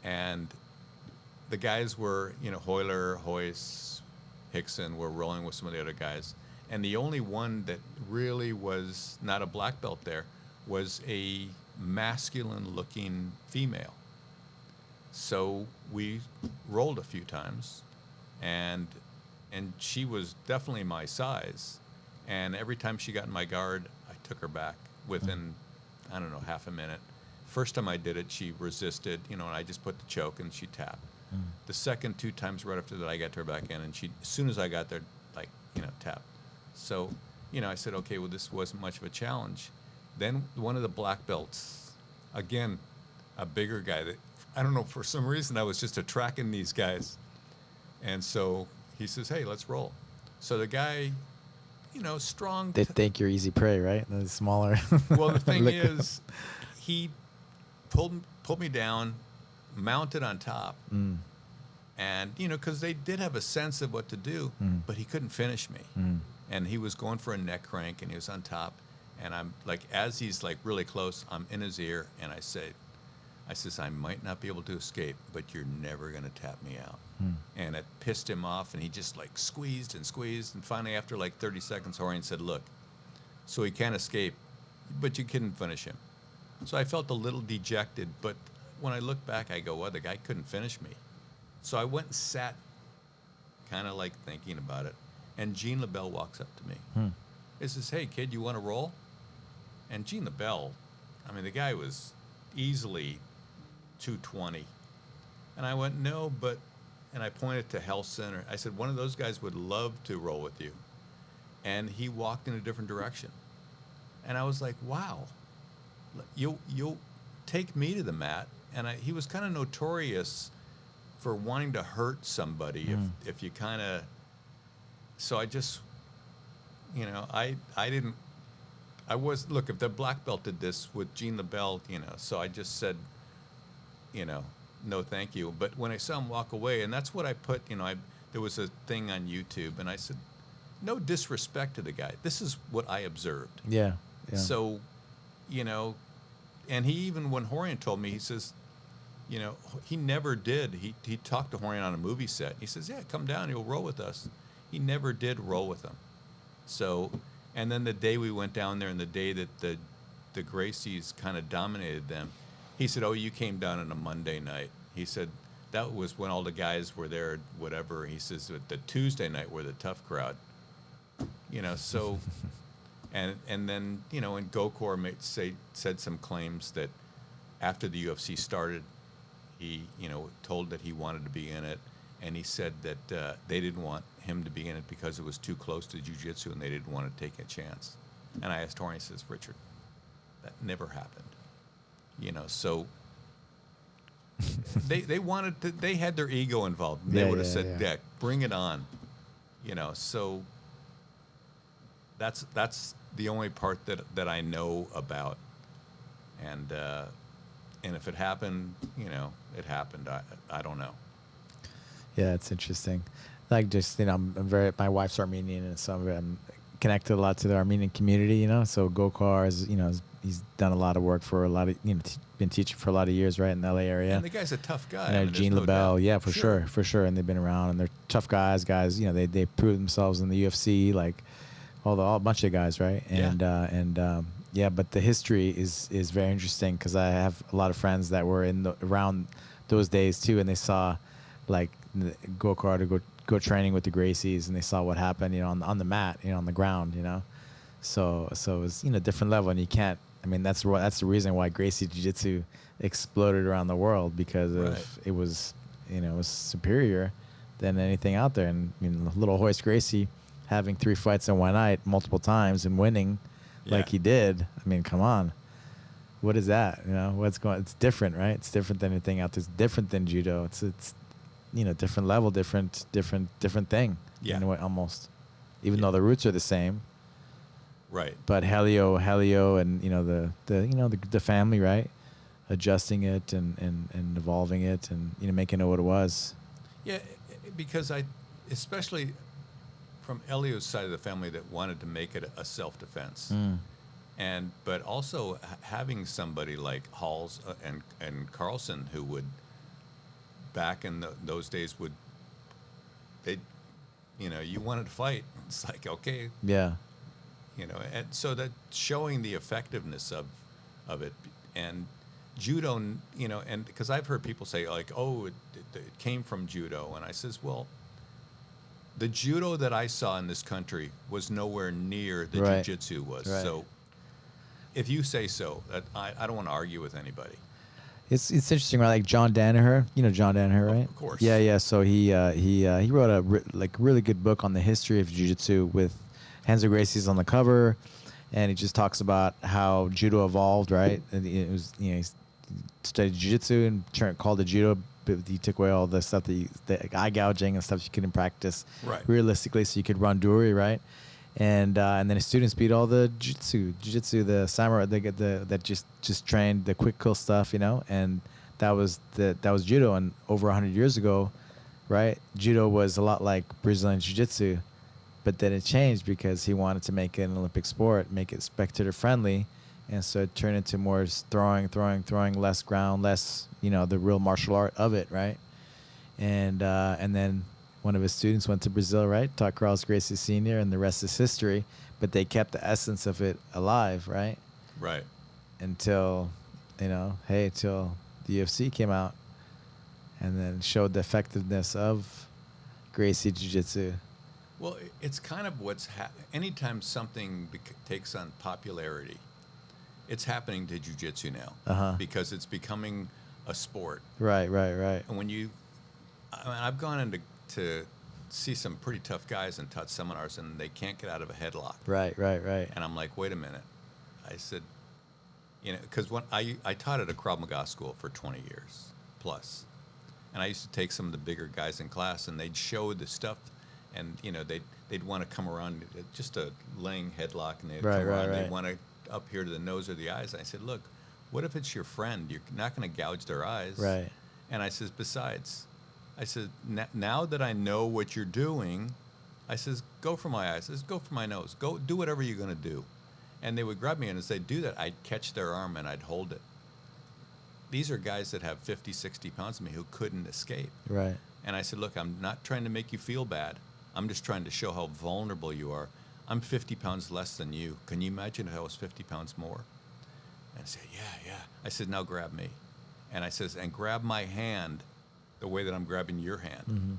And the guys were, Hoyler, Hoyce, Hickson were rolling with some of the other guys. And the only one that really was not a black belt there was a masculine-looking female. So we rolled a few times, and she was definitely my size. And every time she got in my guard, I took her back within, I don't know, half a minute. First time I did it, she resisted, and I just put the choke, and she tapped. The second 2 times right after that, I got her back in, and she, as soon as I got there, tapped. So, I said, okay, well, this wasn't much of a challenge. Then one of the black belts, again, a bigger guy that, I don't know, for some reason I was just tracking these guys. And so he says, hey, let's roll. So the guy, strong. They think you're easy prey, right? The smaller. Well, the thing is, he pulled me down, mounted on top. And, because they did have a sense of what to do, but he couldn't finish me. And he was going for a neck crank, and he was on top. And I'm like, as he's like really close, I'm in his ear, and I says, I might not be able to escape, but you're never going to tap me out. And it pissed him off, and he just like squeezed. And finally, after like 30 seconds, Rorion said, look, so he can't escape, but you couldn't finish him. So I felt a little dejected, but when I look back, I go, well, the guy couldn't finish me. So I went and sat, kind of like thinking about it. And Gene LaBelle walks up to me. He says, hey, kid, you want to roll? And Gene LaBelle, I mean, the guy was easily 220. And I went, no, but and I pointed to Health Center. I said, one of those guys would love to roll with you. And he walked in a different direction. And I was like, wow, you'll take me to the mat. And he was kind of notorious for wanting to hurt somebody if you kind of, so I just, you know, look, if the black belt did this with Gene LaBelle, you know, so I just said, you know, no, thank you. But when I saw him walk away, and that's what I put, you know, there was a thing on YouTube, and I said, no disrespect to the guy. This is what I observed. Yeah. So, you know, and he even, when Rorion told me, he says, you know, he never did. He talked to Rorion on a movie set. He says, yeah, come down, you'll roll with us. He never did roll with him. So, and then the day we went down there and the day that the Gracies kind of dominated them, he said, oh, you came down on a Monday night. He said, that was when all the guys were there, whatever. He says, the Tuesday night were the tough crowd. You know, so, and then, you know, and Gokor said some claims that after the UFC started, he, you know, told that he wanted to be in it, and he said that they didn't want him to be in it because it was too close to jiu-jitsu and they didn't want to take a chance. And I asked Rorion, he says, Richard, that never happened. You know, so they wanted to, they had their ego involved. They would have said, Dick, bring it on. You know, so that's the only part that I know about. And if it happened, you know, it happened. I don't know. Yeah, it's interesting. Like, just, you know, my wife's Armenian, and so I'm connected a lot to the Armenian community, you know. So Gokar is, you know, he's done a lot of work for a lot of, you know, been teaching for a lot of years, right, in the LA area. And the guy's a tough guy. And I mean, Gene no LaBelle, doubt. yeah, for sure. And they've been around, and they're tough guys, you know, they prove themselves in the UFC, like a bunch of guys, right? And yeah, but the history is very interesting, because I have a lot of friends that were around those days too, and they saw, like, Gokar to go training with the Gracies, and they saw what happened, you know, on the mat, you know, on the ground, you know. So it was, you know, different level, and you can't. I mean, that's the reason why Gracie Jiu-Jitsu exploded around the world, because it was, you know, it was superior than anything out there. And, you know, little Royce Gracie having 3 fights in one night multiple times and winning like he did. I mean, come on. What is that? You know, it's different, right? It's different than anything out there. It's different than judo. It's you know, different level, different thing. Yeah. In a way, almost. Even though the roots are the same. Right. But Helio, and, you know, the family, right? Adjusting it and evolving it, and, you know, making it what it was. Yeah, because especially from Elio's side of the family, that wanted to make it a self-defense. But also having somebody like Halls and Carlson, who would, back in those days, you know, you wanted to fight. It's like, okay. Yeah. You know, and so that showing the effectiveness of it, and judo, you know, and because I've heard people say, like, oh, it came from judo, and I says, well, the judo that I saw in this country was nowhere near the jiu-jitsu was. Right. So if you say so, I don't want to argue with anybody. It's interesting, right? Like John Danaher, you know John Danaher, right? Of course. Yeah. So he wrote a really good book on the history of jiu-jitsu with Renzo Gracie's on the cover, and he just talks about how judo evolved, right? And it was, you know, he studied jiu-jitsu and called it judo, but he took away all the stuff, the eye gouging and stuff you couldn't practice realistically, so you could run duri, right? And then his students beat all the jiu-jitsu, the samurai, that just trained the quick kill stuff, you know, and that was judo. And over 100 years ago, right, judo was a lot like Brazilian Jiu-Jitsu. But then it changed because he wanted to make it an Olympic sport, make it spectator friendly, and so it turned into more throwing, less ground, less, you know, the real martial art of it, right? And then one of his students went to Brazil, right? Taught Carlos Gracie Sr., and the rest is history. But they kept the essence of it alive, right? Right. Until, you know, till the UFC came out, and then showed the effectiveness of Gracie Jiu-Jitsu. Well, it's kind of anytime something takes on popularity, it's happening to jiu-jitsu now, because it's becoming a sport. Right. And when I mean, I've gone into to see some pretty tough guys and taught seminars, and they can't get out of a headlock. Right. And I'm like, wait a minute. I said, because when I taught at a Krav Maga school for 20 years plus, and I used to take some of the bigger guys in class, and they'd show the stuff, and they'd want to come around just a laying headlock, and they'd come around. They'd want to up here to the nose or the eyes. And I said, look, what if it's your friend? You're not going to gouge their eyes. Right. And I says, besides, I said, now that I know what you're doing, I says, go for my eyes. I says, go for my nose. Go do whatever you're going to do. And they would grab me, and as they do that, I'd catch their arm and I'd hold it. These are guys that have 50, 60 pounds of me who couldn't escape. Right. And I said, look, I'm not trying to make you feel bad. I'm just trying to show how vulnerable you are. I'm 50 pounds less than you. Can you imagine if I was 50 pounds more? And I said, yeah. I said, now grab me. And I says, and grab my hand the way that I'm grabbing your hand. Mm-hmm.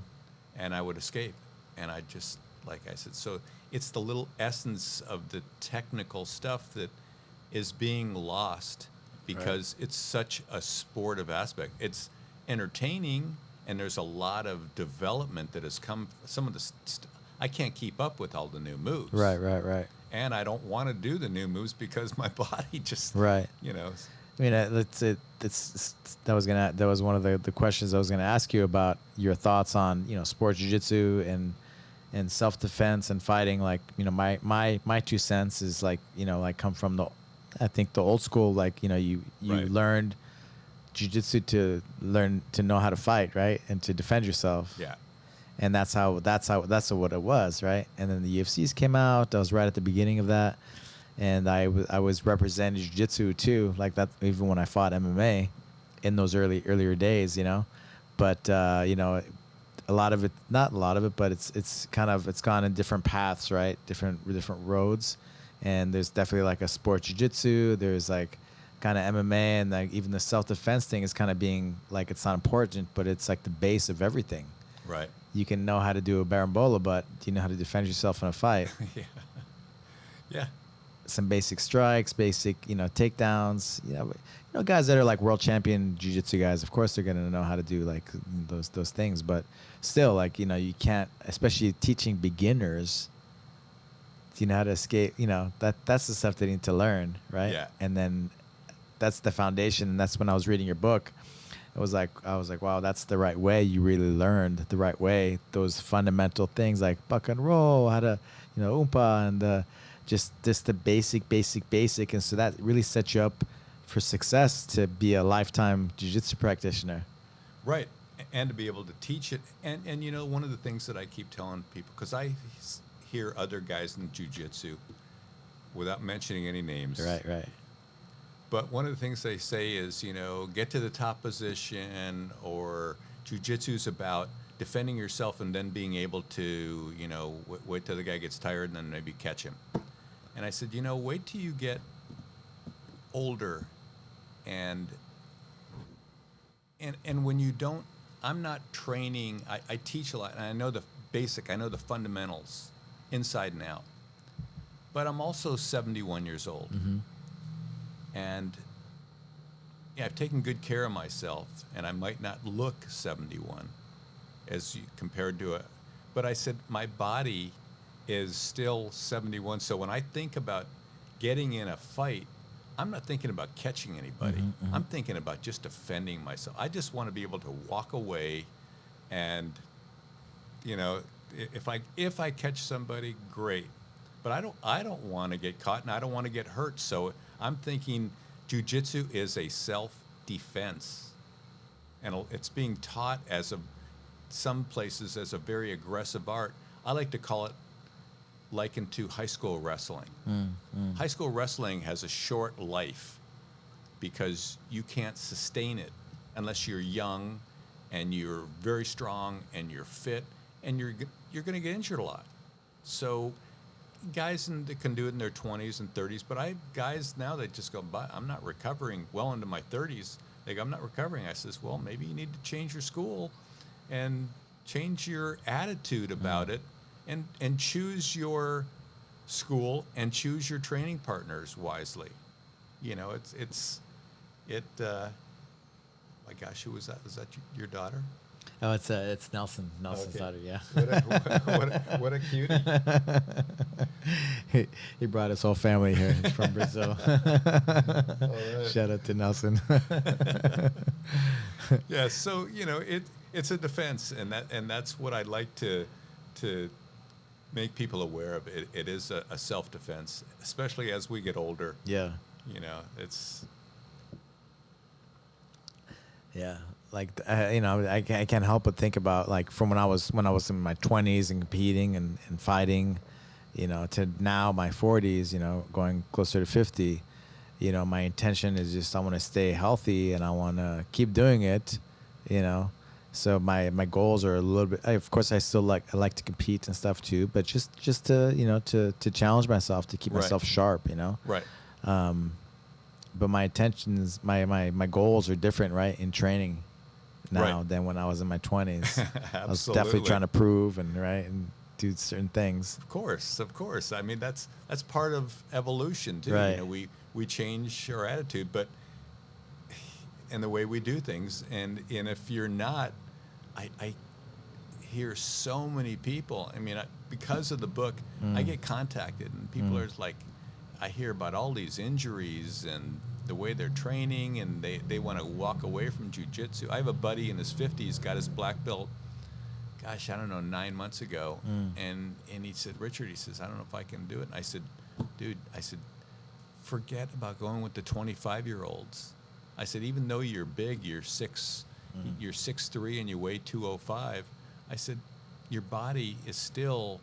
And I would escape. And I just, like I said, so it's the little essence of the technical stuff that is being lost because it's such a sportive aspect. It's entertaining, and there's a lot of development that has come. Some of the I can't keep up with all the new moves. Right. And I don't want to do the new moves because my body just, Right. I mean, that was one of the questions I was going to ask you about your thoughts on sports jiu-jitsu and self-defense and fighting. Like my 2 cents is like come from the old school, like you learned jiu-jitsu to know how to fight, right, and to defend yourself. Yeah. And that's what it was, right? And then the UFCs came out. I was right at the beginning of that. And I was representing jiu-jitsu too, like that, even when I fought MMA in those earlier days, But a lot of it, not a lot of it, but it's gone in different paths, right? Different roads. And there's definitely like a sport jiu-jitsu. There's like kind of MMA, and like even the self-defense thing is kind of being like, it's not important, but it's like the base of everything. Right. You can know how to do a barambola, but do you know how to defend yourself in a fight? Yeah. Some basic strikes, basic, takedowns. Guys that are like world champion jiu-jitsu guys, of course they're gonna know how to do like those things. But still, like you can't, especially teaching beginners. Do you know how to escape? That's the stuff they need to learn, right? Yeah. And then that's the foundation. And that's when I was reading your book. I was like, wow, that's the right way. You really learned the right way. Those fundamental things like buck and roll, how to, umpa, and just the basic. And so that really sets you up for success to be a lifetime jiu-jitsu practitioner. Right. And to be able to teach it. And one of the things that I keep telling people, because I hear other guys in jiu-jitsu, without mentioning any names. Right. But one of the things they say is, get to the top position, or jiu-jitsu is about defending yourself and then being able to, wait till the guy gets tired and then maybe catch him. And I said, wait till you get older and when you don't, I'm not training, I teach a lot, and I know the fundamentals inside and out. But I'm also 71 years old. Mm-hmm. And I've taken good care of myself, and I might not look 71 compared to but I said my body is still 71. So when I think about getting in a fight, I'm not thinking about catching anybody. Mm-hmm. I'm thinking about just defending myself. I just want to be able to walk away, and if I catch somebody, great. But I don't want to get caught, and I don't want to get hurt. So I'm thinking jiu-jitsu is a self-defense, and it's being taught some places as a very aggressive art. I like to call it likened to high school wrestling. High school wrestling has a short life because you can't sustain it unless you're young and you're very strong and you're fit, and you're going to get injured a lot. So guys that can do it in their 20s and 30s, but I have guys now that just go, I'm not recovering well into my 30s. They go, I'm not recovering. I says, well, maybe you need to change your school and change your attitude about it, and choose your school and choose your training partners wisely. My gosh, who was that? Was that your daughter? Oh, it's Nelson. Nelson's Okay. daughter. Yeah. What a cutie. he brought his whole family here. He's from Brazil. right. Shout out to Nelson. Yeah, so it's a defense, and that's what I'd like to make people aware of. It is a self defense, especially as we get older. Yeah. It's Yeah, like I can't help but think about like from when I was in my 20s and competing and fighting, to now my 40s, going closer to 50. My intention is just I want to stay healthy and I want to keep doing it, So my goals are a little bit. Of course, I like to compete and stuff too, but just to to challenge myself to keep Right. myself sharp, right. But my intentions, my goals are different, right, in training now Right. than when I was in my 20s. I was definitely Absolutely. trying to prove and do certain things. Of course. I mean, that's part of evolution too. Right. We change our attitude, but and the way we do things. And if you're not, I hear so many people. I mean, because of the book, I get contacted, and people are like, I hear about all these injuries and the way they're training, and they want to walk away from jiu-jitsu. I have a buddy in his 50s, got his black belt, gosh, I don't know, 9 months ago. And he said, Richard, he says, I don't know if I can do it. And I said, dude, forget about going with the 25-year-olds. I said, even though you're big, you're 6'3" and you weigh 205. I said, your body is still,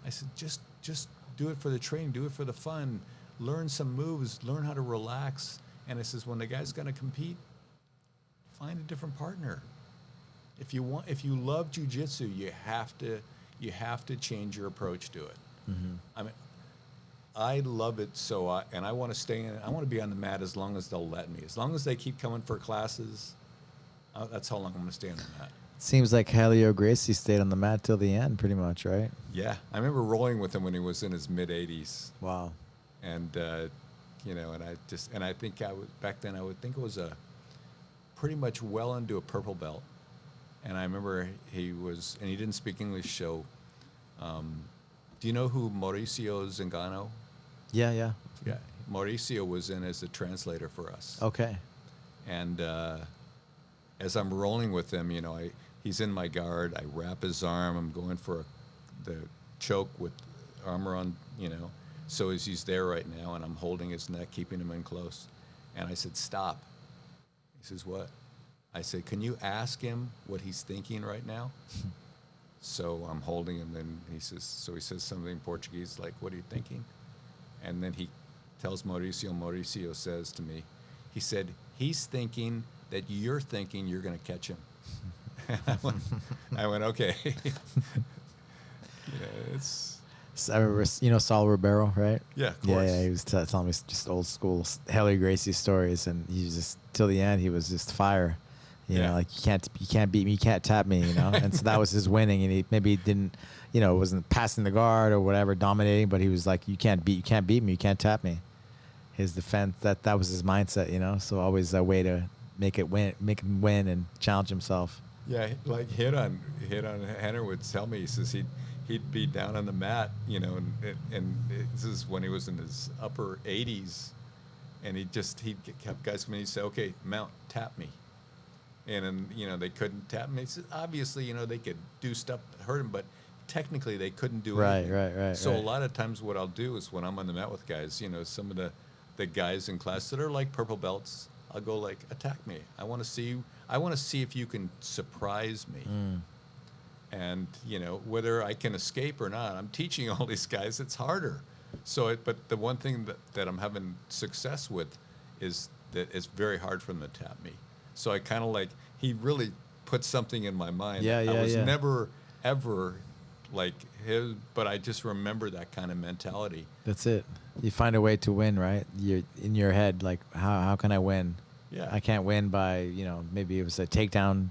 I said, just do it for the training, do it for the fun, learn some moves, learn how to relax. And I says, when the guy's going to compete, find a different partner. If you love jiu-jitsu, you have to change your approach to it. I mean, I love it and I want to stay in it. I want to be on the mat as long as they'll let me. As long as they keep coming for classes, that's how long I'm going to stay on the mat. Seems like Rorion Gracie stayed on the mat till the end, pretty much, right? Yeah, I remember rolling with him when he was in his mid-80s. Wow. And I think back then I would think it was a pretty much well into a purple belt. And I remember he didn't speak English, so do you know who Mauricio Zingano? Yeah. Yeah, Mauricio was in as a translator for us. Okay. And as I'm rolling with him, he's in my guard. I wrap his arm. I'm going for the choke with armor on, So as he's there right now, and I'm holding his neck, keeping him in close. And I said, stop. He says, what? I said, can you ask him what he's thinking right now? So I'm holding him, and he says something in Portuguese, like, what are you thinking? And then he tells Mauricio says to me, he said, he's thinking that you're thinking you're going to catch him. I went, okay. It's... So I remember, Saul Ribeiro, right? Yeah, of course. Yeah, he was telling me just old school Rorion Gracie stories, and he was just, till the end, he was just fire. You know, like, you can't beat me, you can't tap me, And so that was his winning, and he maybe didn't, wasn't passing the guard or whatever, dominating, but he was like, you can't beat me, you can't tap me. His defense, that was his mindset, So always a way to make him win and challenge himself. Yeah, like hit on Henner would tell me, he says he'd be down on the mat, and this is when he was in his upper 80s, and he'd kept guys coming. He'd say, okay, mount, tap me. And then, they couldn't tap me. Obviously, they could do stuff to hurt him, but technically they couldn't do anything. Right. So a lot of times what I'll do is when I'm on the mat with guys, some of the guys in class that are like purple belts, I'll go like, attack me. I want to see if you can surprise me. And, whether I can escape or not, I'm teaching all these guys, it's harder. But the one thing that I'm having success with is that it's very hard for them to tap me. So I kind of like, he really put something in my mind. I was never, ever like his, but I just remember that kind of mentality. That's it. You find a way to win, right? You're in your head, like, how can I win? Yeah. I can't win by, maybe it was a takedowns,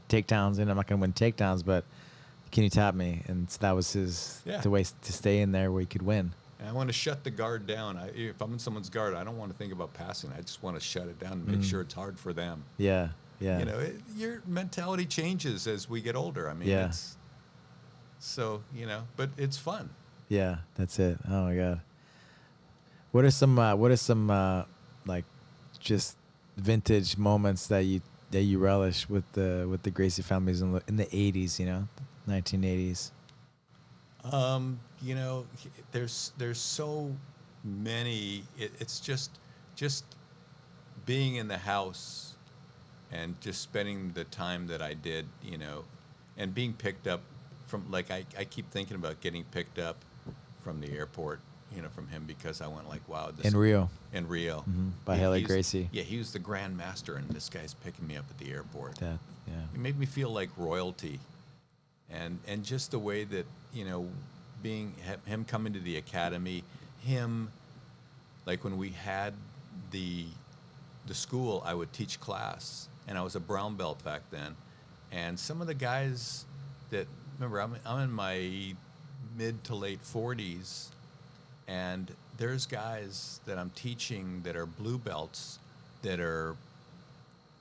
and I'm not going to win takedowns, but can you tap me? And so that was the way to stay in there where he could win. And I want to shut the guard down. If I'm in someone's guard, I don't want to think about passing. I just want to shut it down and make sure it's hard for them. Yeah. Yeah. You know, your mentality changes as we get older. I mean, Yeah. it's so, you know, but it's fun. Yeah, that's it. Oh my God. What are some like just vintage moments that you relish with the Gracie families in the 80s, you know, 1980s? You know, there's so many. It's just being in the house and just spending the time that I did, you know, and being picked up from, like, I keep thinking about getting picked up from the airport, you know, from him, because I went like, wow, this In Rio. in Rio. By Haley Gracie. Yeah, he was the Grand Master, and this guy's picking me up at the airport. That, yeah. It made me feel like royalty, and just the way that, you know, him coming to the academy, him, like when we had the school, I would teach class, and I was a brown belt back then, and some of the guys that, remember, I'm in my mid to late 40s, and there's guys that I'm teaching that are blue belts that are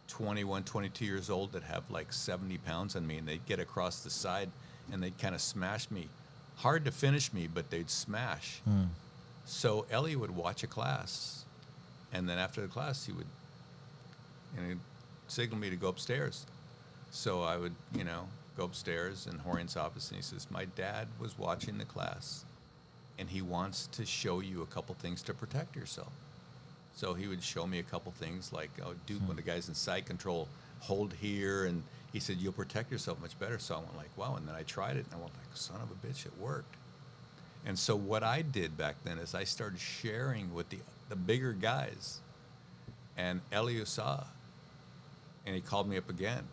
21, 22 years old that have like 70 pounds on me, and they'd get across the side and they'd kind of smash me. Hard to finish me, but they'd smash. So Ellie would watch a class, and then after the class, he would, you know, signal me to go upstairs. So I would, you know, go upstairs in Horion's office, and he says, my dad was watching the class, and he wants to show you a couple things to protect yourself. So he would show me a couple things like, oh, dude, when the guy's in side control, hold here. And he said, you'll protect yourself much better. So I went like, wow. And then I tried it, and I went like, son of a bitch, it worked. And so what I did back then is I started sharing with the bigger guys. And Elio saw, and he called me up again.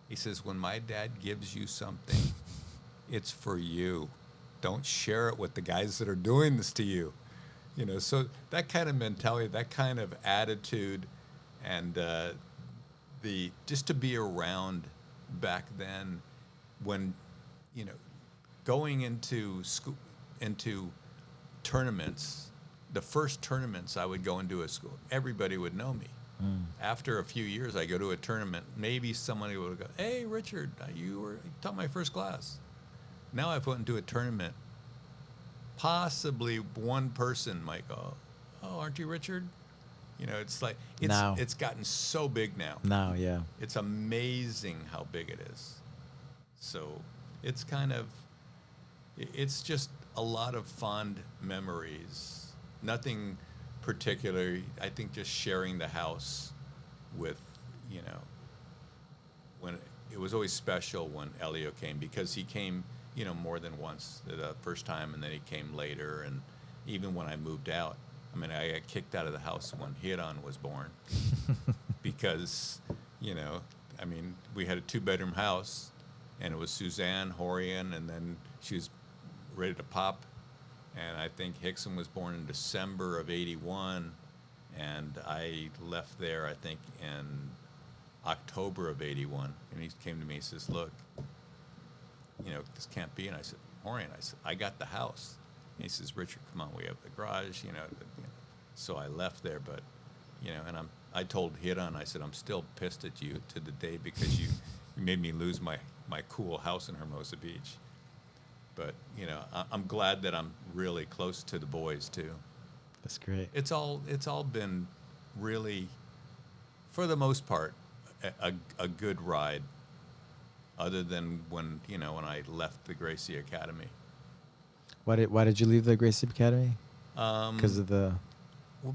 He says, when my dad gives you something, it's for you. Don't share it with the guys that are doing this to you. You know, so that kind of mentality, that kind of attitude, and just to be around back then, when, you know, going into school, into tournaments, the first tournaments I would go into a school, everybody would know me. After a few years, I go to a tournament, maybe somebody would go, hey, Richard, you taught my first class. Now I've went into a tournament, possibly one person might go, oh, aren't you Richard? You know, it's like, it's gotten so big now. Now, yeah. It's amazing how big it is. So it's kind of, it's just a lot of fond memories. Nothing particular. I think just sharing the house with, you know, when it was always special when Elio came, because he came, you know, more than once. The first time, and then he came later, and even when I moved out, I mean, I got kicked out of the house when Hiran was born because, you know, I mean, we had a 2-bedroom house, and it was Suzanne, Rorion, and then she was ready to pop, and I think Hickson was born in December of '81, and I left there, I think, in October of '81, and he came to me and says, look, you know, this can't be. And I said, Rorion, I got the house. And he says, Richard, come on, we have the garage, you know. So I left there, but, you know, and I told Hiran, I said, I'm still pissed at you to the day because you made me lose my cool house in Hermosa Beach. But, you know, I'm glad that I'm really close to the boys too. That's great. It's all been really, for the most part, a good ride. Other than when, you know, when I left the Gracie Academy. Why did you leave the Gracie Academy? Because of the. Well,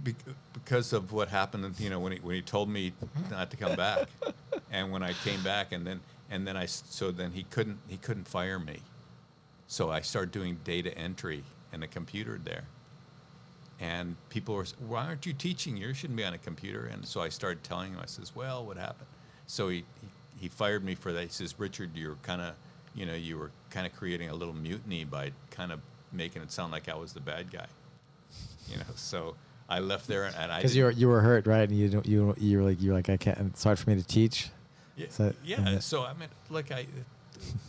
because of what happened, you know, when he told me not to come back, and when I came back, and then he couldn't fire me, so I started doing data entry in a computer there, and people were, why aren't you teaching? You shouldn't be on a computer. And so I started telling him. I says, well, what happened? So he fired me for that. He says, Richard, you were kind of creating a little mutiny by kind of making it sound like I was the bad guy, you know. So I left there, and I, because you were hurt, right? And you were like I can't. It's hard for me to teach. Yeah. So, yeah. So I mean, like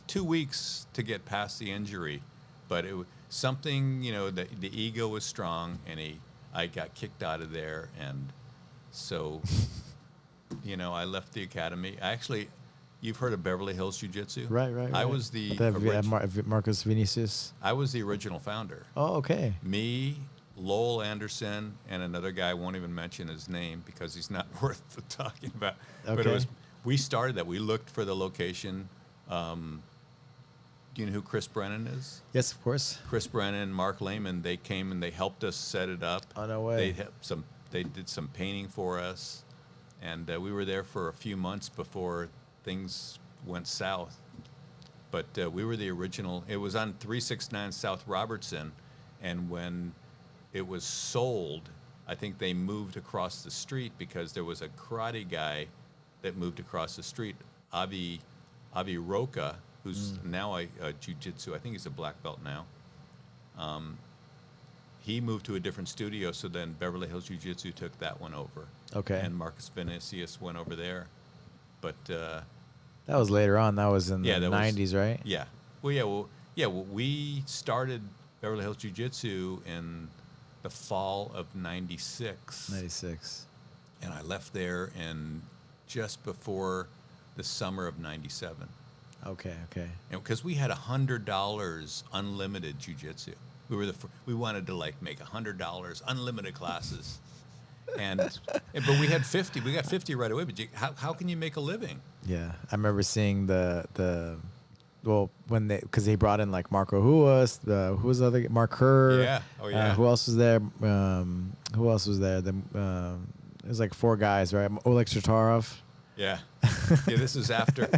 2 weeks to get past the injury, but it was something, you know, the ego was strong, and I got kicked out of there, and so you know, I left the academy. Actually, you've heard of Beverly Hills Jiu-Jitsu? Right. I was the Marcus Vinicius. I was the original founder. Oh, okay. Me, Lowell Anderson, and another guy, I won't even mention his name because he's not worth talking about. Okay. But we started that. We looked for the location. Do you know who Chris Brennan is? Yes, of course. Chris Brennan, Mark Lehman, they came and they helped us set it up. Oh, no way. They did some painting for us, and we were there for a few months before things went south. But we were the original. It was on 369 South Robertson, and when it was sold, I think they moved across the street because there was a karate guy that moved across the street, Avi Roca, who's now a jiu-jitsu. I think he's a black belt now. He moved to a different studio, so then Beverly Hills Jiu-Jitsu took that one over. Okay. And Marcus Vinicius went over there. But that was later on. That was in the 90s, right? Yeah. Well, we started Beverly Hills Jiu-Jitsu in the fall of 96. 96. And I left there in just before the summer of 97. Okay. Because we had $100 unlimited jiu-jitsu. We wanted to like make $100 unlimited classes, but we had 50. We got 50 right away. But how can you make a living? Yeah, I remember seeing because they brought in like Marco Huas, who was the other Mark Kerr. Yeah. Oh yeah. Who else was there? Who else was there? It was like 4 guys, right? Oleg Shatarov. Yeah. This is after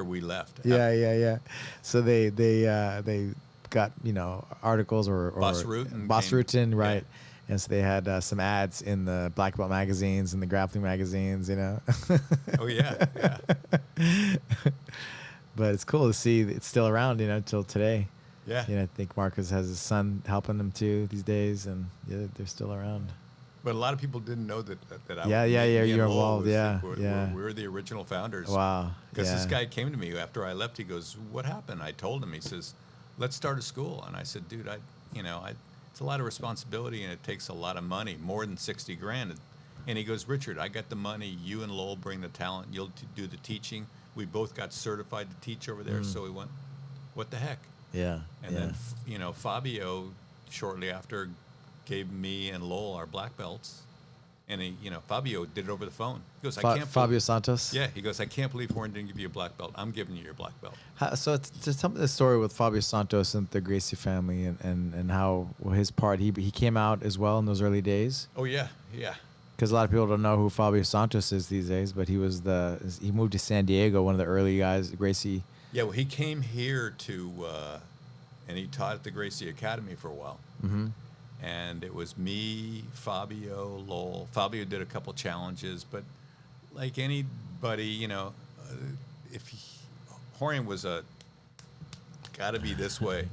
we left. Yeah. So they got articles or Boss Rutan, right? Yeah. And so they had some ads in the black belt magazines and the grappling magazines, Oh yeah. But it's cool to see it's still around, till today. Yeah. I think Marcus has his son helping them too these days, and yeah, they're still around. But a lot of people didn't know that I you're involved. We We're the original founders. Wow. Because this guy came to me after I left. He goes, "What happened?" I told him. He says, "Let's start a school." And I said, "Dude, it's a lot of responsibility and it takes a lot of money, more than $60,000." And he goes, "Richard, I got the money. You and Lowell bring the talent. You'll do the teaching. We both got certified to teach over there." So we went, "What the heck?" Yeah. And then Fabio shortly after gave me and Lowell our black belts, and Fabio did it over the phone. He goes, Fabio Santos. Yeah, he goes, "I can't believe Horn didn't give you a black belt. I'm giving you your black belt." So just tell me the story with Fabio Santos and the Gracie family, and how his part. He came out as well in those early days. Oh yeah. Because a lot of people don't know who Fabio Santos is these days, but he moved to San Diego, one of the early guys, Gracie. Yeah, well, he came here and he taught at the Gracie Academy for a while. Mm-hmm. And it was me, Fabio, Lowell. Fabio did a couple challenges, but like anybody, Rorion was gotta be this way.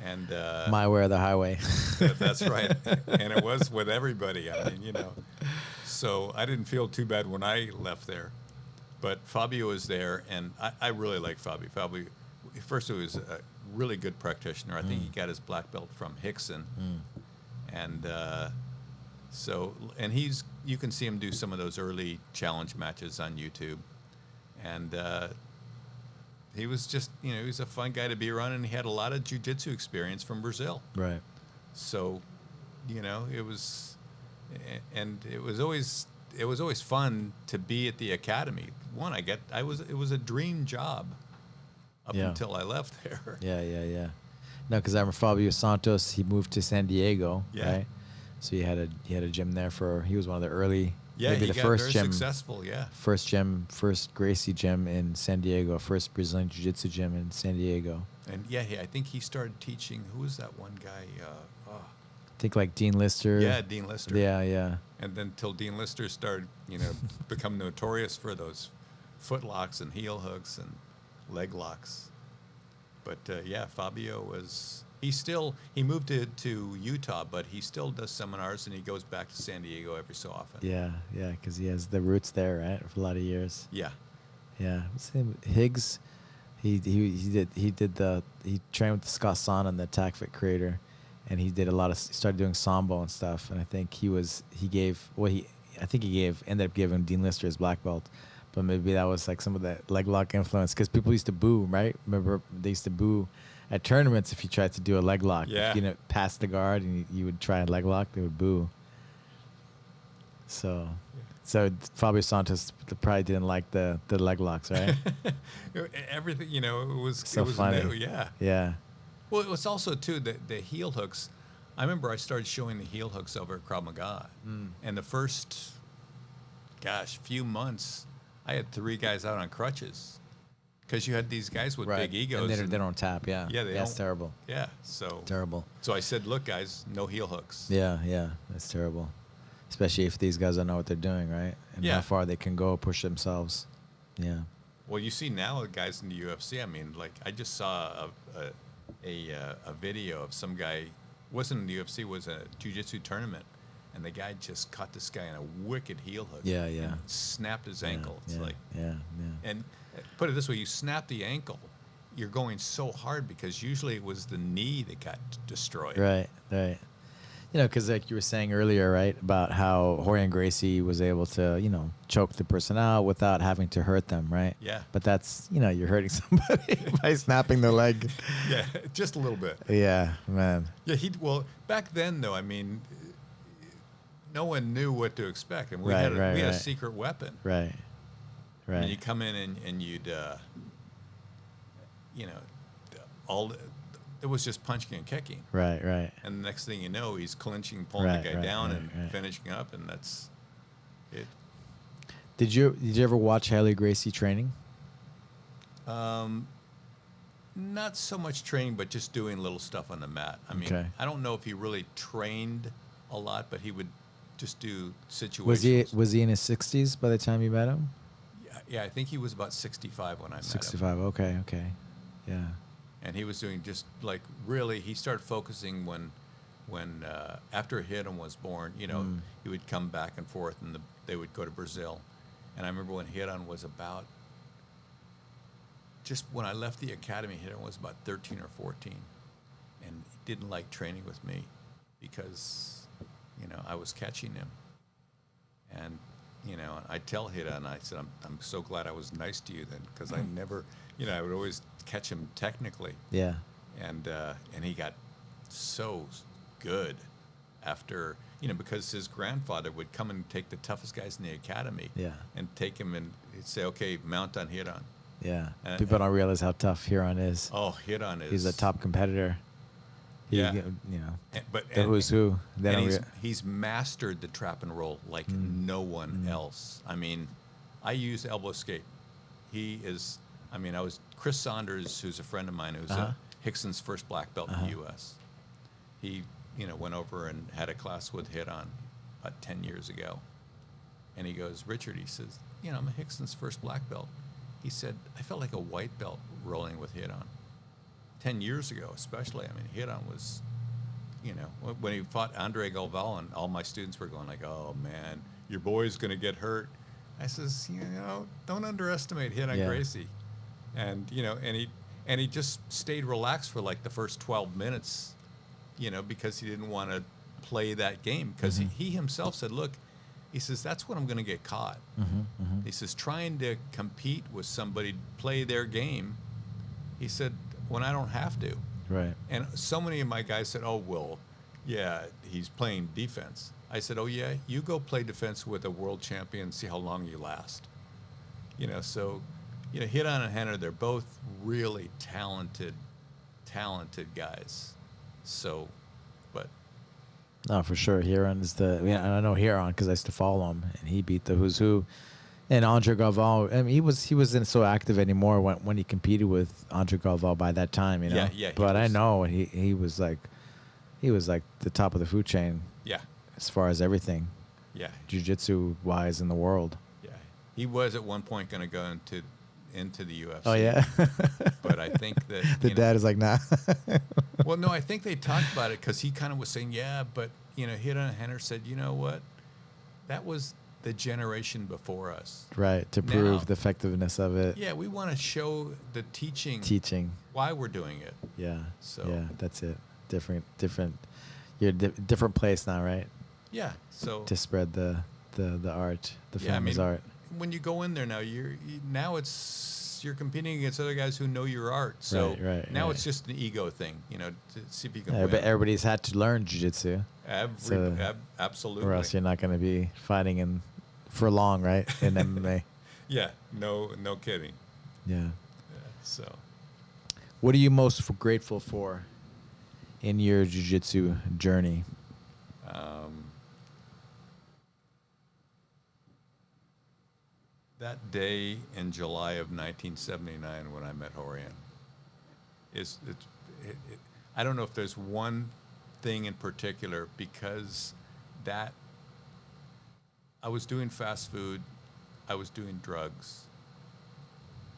And my way or the highway. That's right. And it was with everybody. I mean, So I didn't feel too bad when I left there. But Fabio was there, and I really like Fabio. Fabio, first, he was a really good practitioner. I think he got his black belt from Hickson. And you can see him do some of those early challenge matches on YouTube. And he was just, he was a fun guy to be around, and he had a lot of jiu-jitsu experience from Brazil. Right. So, it was always fun to be at the academy. It was a dream job up until I left there. Yeah. No, because I remember Fabio Santos. He moved to San Diego, right? So he had a gym there he was one of the early. Yeah, maybe he the got first very gym, successful. Yeah. First Gracie gym in San Diego. First Brazilian Jiu-Jitsu gym in San Diego. And I think he started teaching. Who was that one guy? I think like Dean Lister. Yeah, Dean Lister. Yeah. And then till Dean Lister started, become notorious for those foot locks and heel hooks and leg locks. But Fabio was. He moved to Utah, but he still does seminars, and he goes back to San Diego every so often. Yeah, because he has the roots there, right, for a lot of years. Yeah. What's his name? Higgs. He trained with Scott Son and the Attack Fit creator, and he started doing sambo and stuff. And I think he I think he ended up giving Dean Lister his black belt, but maybe that was like some of that leg lock influence because people used to boo, right? Remember they used to boo at tournaments if you tried to do a leg lock. Yeah. If you didn't pass the guard and you would try a leg lock, they would boo. So Fabio Santos probably didn't like the leg locks, right? Everything, it was So it was funny. new, yeah. Yeah. Well, it was also too the heel hooks. I remember I started showing the heel hooks over at Krav Maga, and the first, few months, I had 3 guys out on crutches, because you had these guys with big egos. And they don't tap. Yeah. Yeah, That's terrible. Yeah, so Terrible. So I said, look, guys, no heel hooks. Yeah. That's terrible. Especially if these guys don't know what they're doing, right? And Yeah. how far they can go, push themselves. Yeah. Well, you see now guys in the UFC. I mean, like I just saw a video of some guy, wasn't in the UFC, was a jiu-jitsu tournament, and the guy just caught this guy in a wicked heel hook. Yeah. And snapped his ankle. It's like, yeah. and put it this way, you snap the ankle, you're going so hard because usually it was the knee that got destroyed. Right. Because like you were saying earlier, right, about how Rorion Gracie was able to, choke the person out without having to hurt them, right? Yeah. But that's, you're hurting somebody by snapping the leg. Yeah, just a little bit. Yeah, man. Yeah, well, back then though, I mean, no one knew what to expect, and we had a secret weapon. Right. And you come in and you'd, it was just punching and kicking. Right. And the next thing you know, he's clinching, pulling the guy down, and finishing up, and that's it. Did you ever watch Haile Gracie training? Not so much training, but just doing little stuff on the mat. I mean, I don't know if he really trained a lot, but he would just do situations. Was he in his 60s by the time you met him? Yeah, I think he was about 65 when I met him. 65. Okay. Yeah. And he was doing just like really. He started focusing when after Hidden was born. He would come back and forth, and they would go to Brazil. And I remember when Hidden was about, just when I left the academy, Hidden was about 13 or 14, and he didn't like training with me because I was catching him. And I tell Hidden, I said, I'm so glad I was nice to you then, because I never, I would always catch him technically. Yeah. And he got so good after, because his grandfather would come and take the toughest guys in the academy. Yeah. And take him and he'd say, okay, mount on Hidden. Yeah. People don't realize how tough Huron is. Oh, Hidden is. He's a top competitor. Yeah. The who's who. He's mastered the trap and roll like no one else. I mean, I use elbow escape. He is, Chris Saunders, who's a friend of mine, who's Hickson's first black belt in the U.S. He, went over and had a class with Hidden about 10 years ago. And he goes, Richard, he says, I'm a Hickson's first black belt. He said, I felt like a white belt rolling with Hidden. 10 years ago, especially. Hidden was, when he fought Andre Galval, and all my students were going like, oh, man, your boy's going to get hurt. I says, don't underestimate Rorion Gracie. And, and he just stayed relaxed for like the first 12 minutes, because he didn't want to play that game. Because he himself said, look, he says, that's when I'm going to get caught. He says, trying to compete with somebody, play their game, he said, when I don't have to. Right. And so many of my guys said, oh, well, yeah, he's playing defense. I said, oh, yeah, you go play defense with a world champion and see how long you last. So, Hidden and Henner, they're both really talented guys. So, but. No, for sure. Huron is I know Huron because I used to follow him, and he beat the who's who. And Andre Galval, he wasn't so active anymore when he competed with Andre Galval by that time, Yeah. But I know he was like the top of the food chain. Yeah. As far as everything. Yeah. Jiu-jitsu wise in the world. Yeah. He was at one point going to go into the UFC. Oh yeah. But I think that dad is like, nah. Well, no, I think they talked about it because he kind of was saying, yeah, but Hidden and Henner said, you know what, that was the generation before us. Right, to prove the effectiveness of it. Yeah, we want to show the teaching why we're doing it. Yeah. So yeah, that's it. Different. You're a different place now, right? Yeah. So to spread the the art, the Yeah, I family's mean, art. when you go in there now, now you're competing against other guys who know your art. So now it's just an ego thing, to see if you can Yeah, win. but everybody's had to learn jiu-jitsu, Absolutely. or else you're not going to be fighting for long, right? In MMA. Yeah, no kidding. Yeah. Yeah, so What are you most grateful for in your jiu-jitsu journey? that day in July of 1979 when I met Rorion I don't know if there's one thing in particular, because that I was doing fast food, I was doing drugs.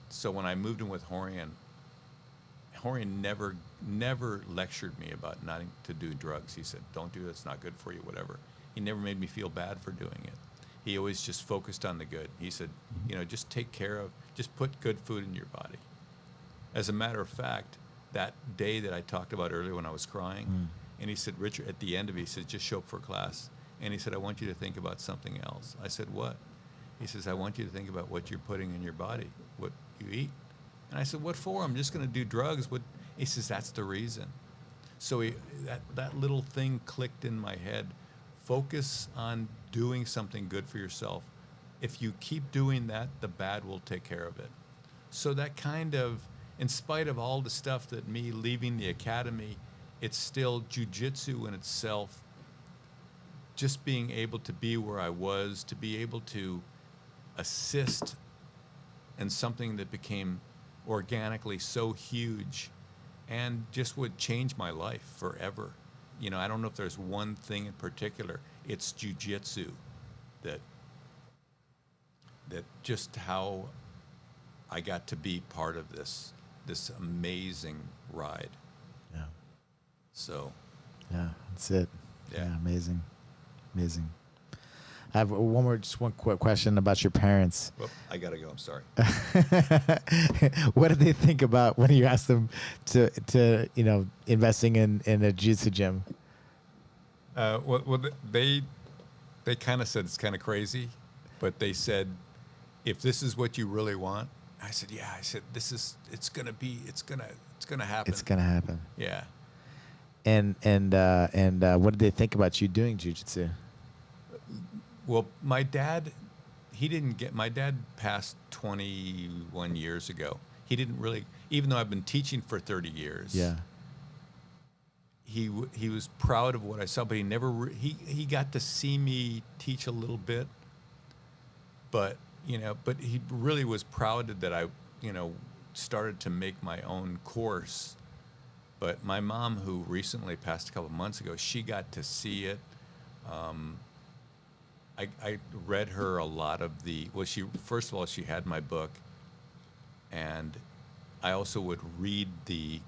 So when I moved in with Rorion never lectured me about not to do drugs. He said, "Don't do it; it's not good for you." Whatever. He never made me feel bad for doing it. He always just focused on the good. He said, just just put good food in your body. As a matter of fact, that day that I talked about earlier when I was crying, and he said, "Richard," at the end of it, he said, "just show up for class." And he said, "I want you to think about something else." I said, "What?" He says, "I want you to think about what you're putting in your body, what you eat." And I said, "What for? I'm just going to do drugs." He says, "That's the reason." So that little thing clicked in my head. Focus on doing something good for yourself. If you keep doing that, the bad will take care of it. So that kind of, in spite of all the stuff that me leaving the academy, it's still jiu-jitsu in itself. Just being able to be where I was, to be able to assist in something that became organically so huge and just would change my life forever. I don't know if there's one thing in particular. It's jiu-jitsu that just how I got to be part of this amazing ride. Yeah. So. Yeah, that's it. Yeah. Amazing. I have one quick question about your parents. Well, I gotta go. I'm sorry. What did they think about when you asked them to investing in a jiu-jitsu gym? Well, they kind of said it's kind of crazy, but they said, if this is what you really want, I said, yeah. I said, it's gonna happen. It's gonna happen. Yeah. And what did they think about you doing jiu-jitsu? Well, my dad passed 21 years ago. He didn't really, even though I've been teaching for 30 years. Yeah. He was proud of what I saw, but he never he got to see me teach a little bit. But he really was proud that I started to make my own course. But my mom, who recently passed a couple of months ago, she got to see it. I read her a lot of first of all, she had my book, and I also would read the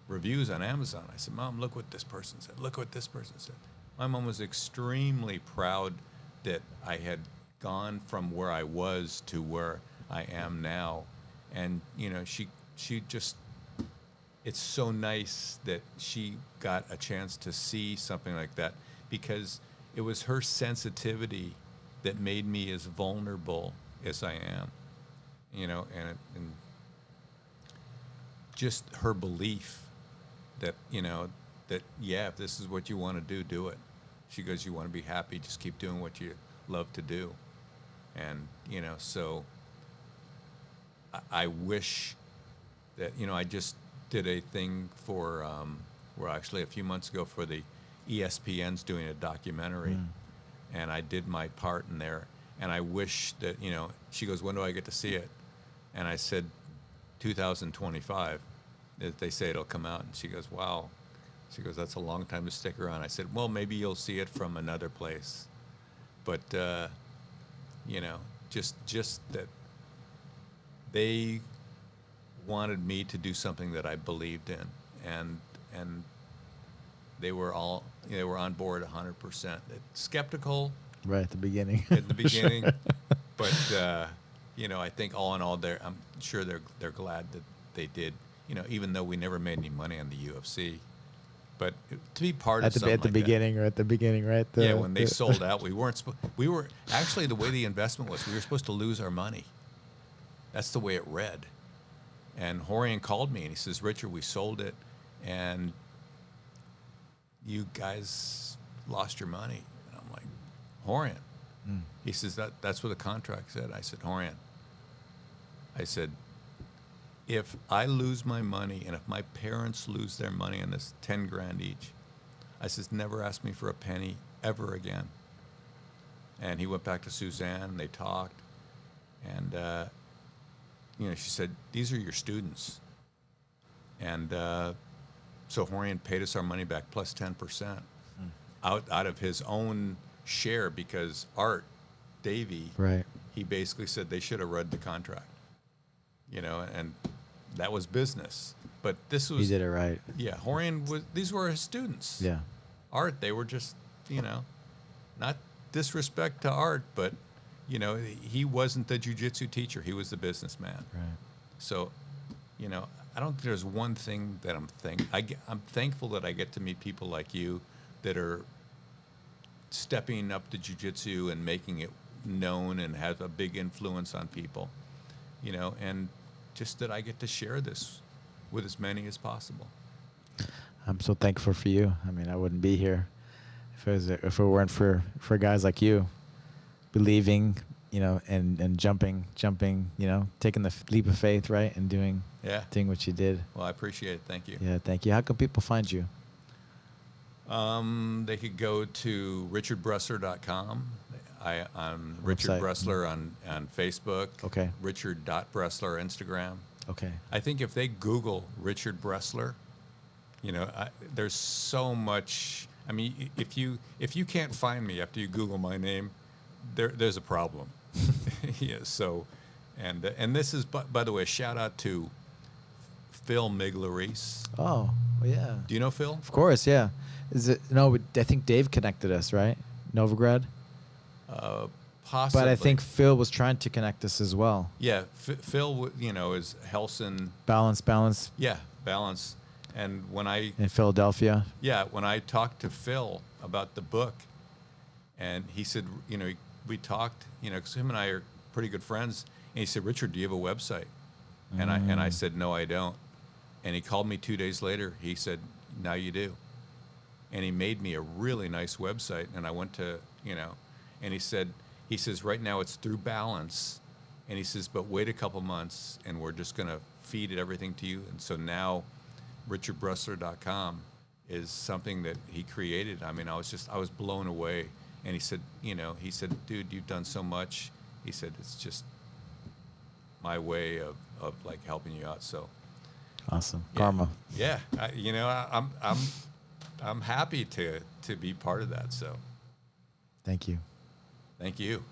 reviews on Amazon. I said, "Mom, look what this person said. Look what this person said." My mom was extremely proud that I had gone from where I was to where I am now. And, she just, it's so nice that she got a chance to see something like that, because it was her sensitivity that made me as vulnerable as I am, and just her belief that, if this is what you want to do it. She goes, "You want to be happy, just keep doing what you love to do." And, so I wish that, I just did a thing for, actually a few months ago for the ESPN's doing a documentary, and I did my part in there. And I wish that, she goes, "When do I get to see it?" And I said, 2025. They say it'll come out. And she goes, "Wow." She goes, "That's a long time to stick around." I said, "Well, maybe you'll see it from another place." But, just that they wanted me to do something that I believed in. And they were on board 100%. Skeptical. Right at the beginning. At the beginning. But, I think all in all, I'm sure they're glad that they did. Even though we never made any money on the UFC, But to be part At of the something at the like beginning or at the beginning, right? that. Yeah, when they sold out, we were actually, the way the investment was, we were supposed to lose our money. That's the way it read. And Rorion called me and he says, Richard, we sold it and you guys lost your money. And I'm like, Rorion. He says, that's what the contract said. I said, Rorion, I said, if I lose my money and if my parents lose their money on this 10 grand each, I says, never ask me for a penny ever again. And he went back to Suzanne and they talked. And, you know, she said, these are your students. And so Rorion paid us our money back plus 10% out of his own share, because Art Davey, Right. he basically said they should have read the contract, you know, and that was business. But this was, He did it right. yeah, Rorion was, these were his students. Yeah. Art, they were just, you know, not disrespect to Art, but, you know, he wasn't the jiu-jitsu teacher. He was the businessman. Right. So, you know, I don't think there's one thing that I'm thankful that I get to meet people like you that are stepping up to jiu-jitsu and making it known and have a big influence on people, you know, and just that I get to share this with as many as possible. I'm so thankful for you. I mean, I wouldn't be here if it weren't for guys like you, believing, you know, and jumping, you know, taking the leap of faith, right, and doing what you did. Well, I appreciate it. Thank you. Yeah, thank you. How can people find you? They could go to richardbresler.com. I'm Richard Bresler on Facebook. Okay. Richard.Bresler Instagram. Okay. I think if they Google Richard Bresler, you know, there's so much. I mean, if you can't find me after you Google my name, there's a problem. Yeah. So, and this is, by the way, a shout out to Phil Miglaris. Oh, well, yeah. Do you know Phil? Of course, yeah. Is it no? I think Dave connected us, right? Novigrad. Possibly. But I think Phil was trying to connect us as well. Yeah, Phil, you know, is Helson. Balance. Yeah, balance. And when I In Philadelphia. Yeah, when I talked to Phil about the book, and he said, you know, we talked, you know, because him and I are pretty good friends, and he said, Richard, do you have a website? And I said, no, I don't. And he called me 2 days later. He said, now you do. And he made me a really nice website, and I went to, you know, and he says, right now it's through Balance, and he says, but wait a couple months, and we're just going to feed it everything to you. And so now richardbresler.com is something that he created. I mean, I was blown away. And he said, you know, dude, you've done so much. He said, it's just my way of like helping you out. So Awesome. yeah. Karma. Yeah. You know, I'm happy to be part of that. So Thank you. thank you.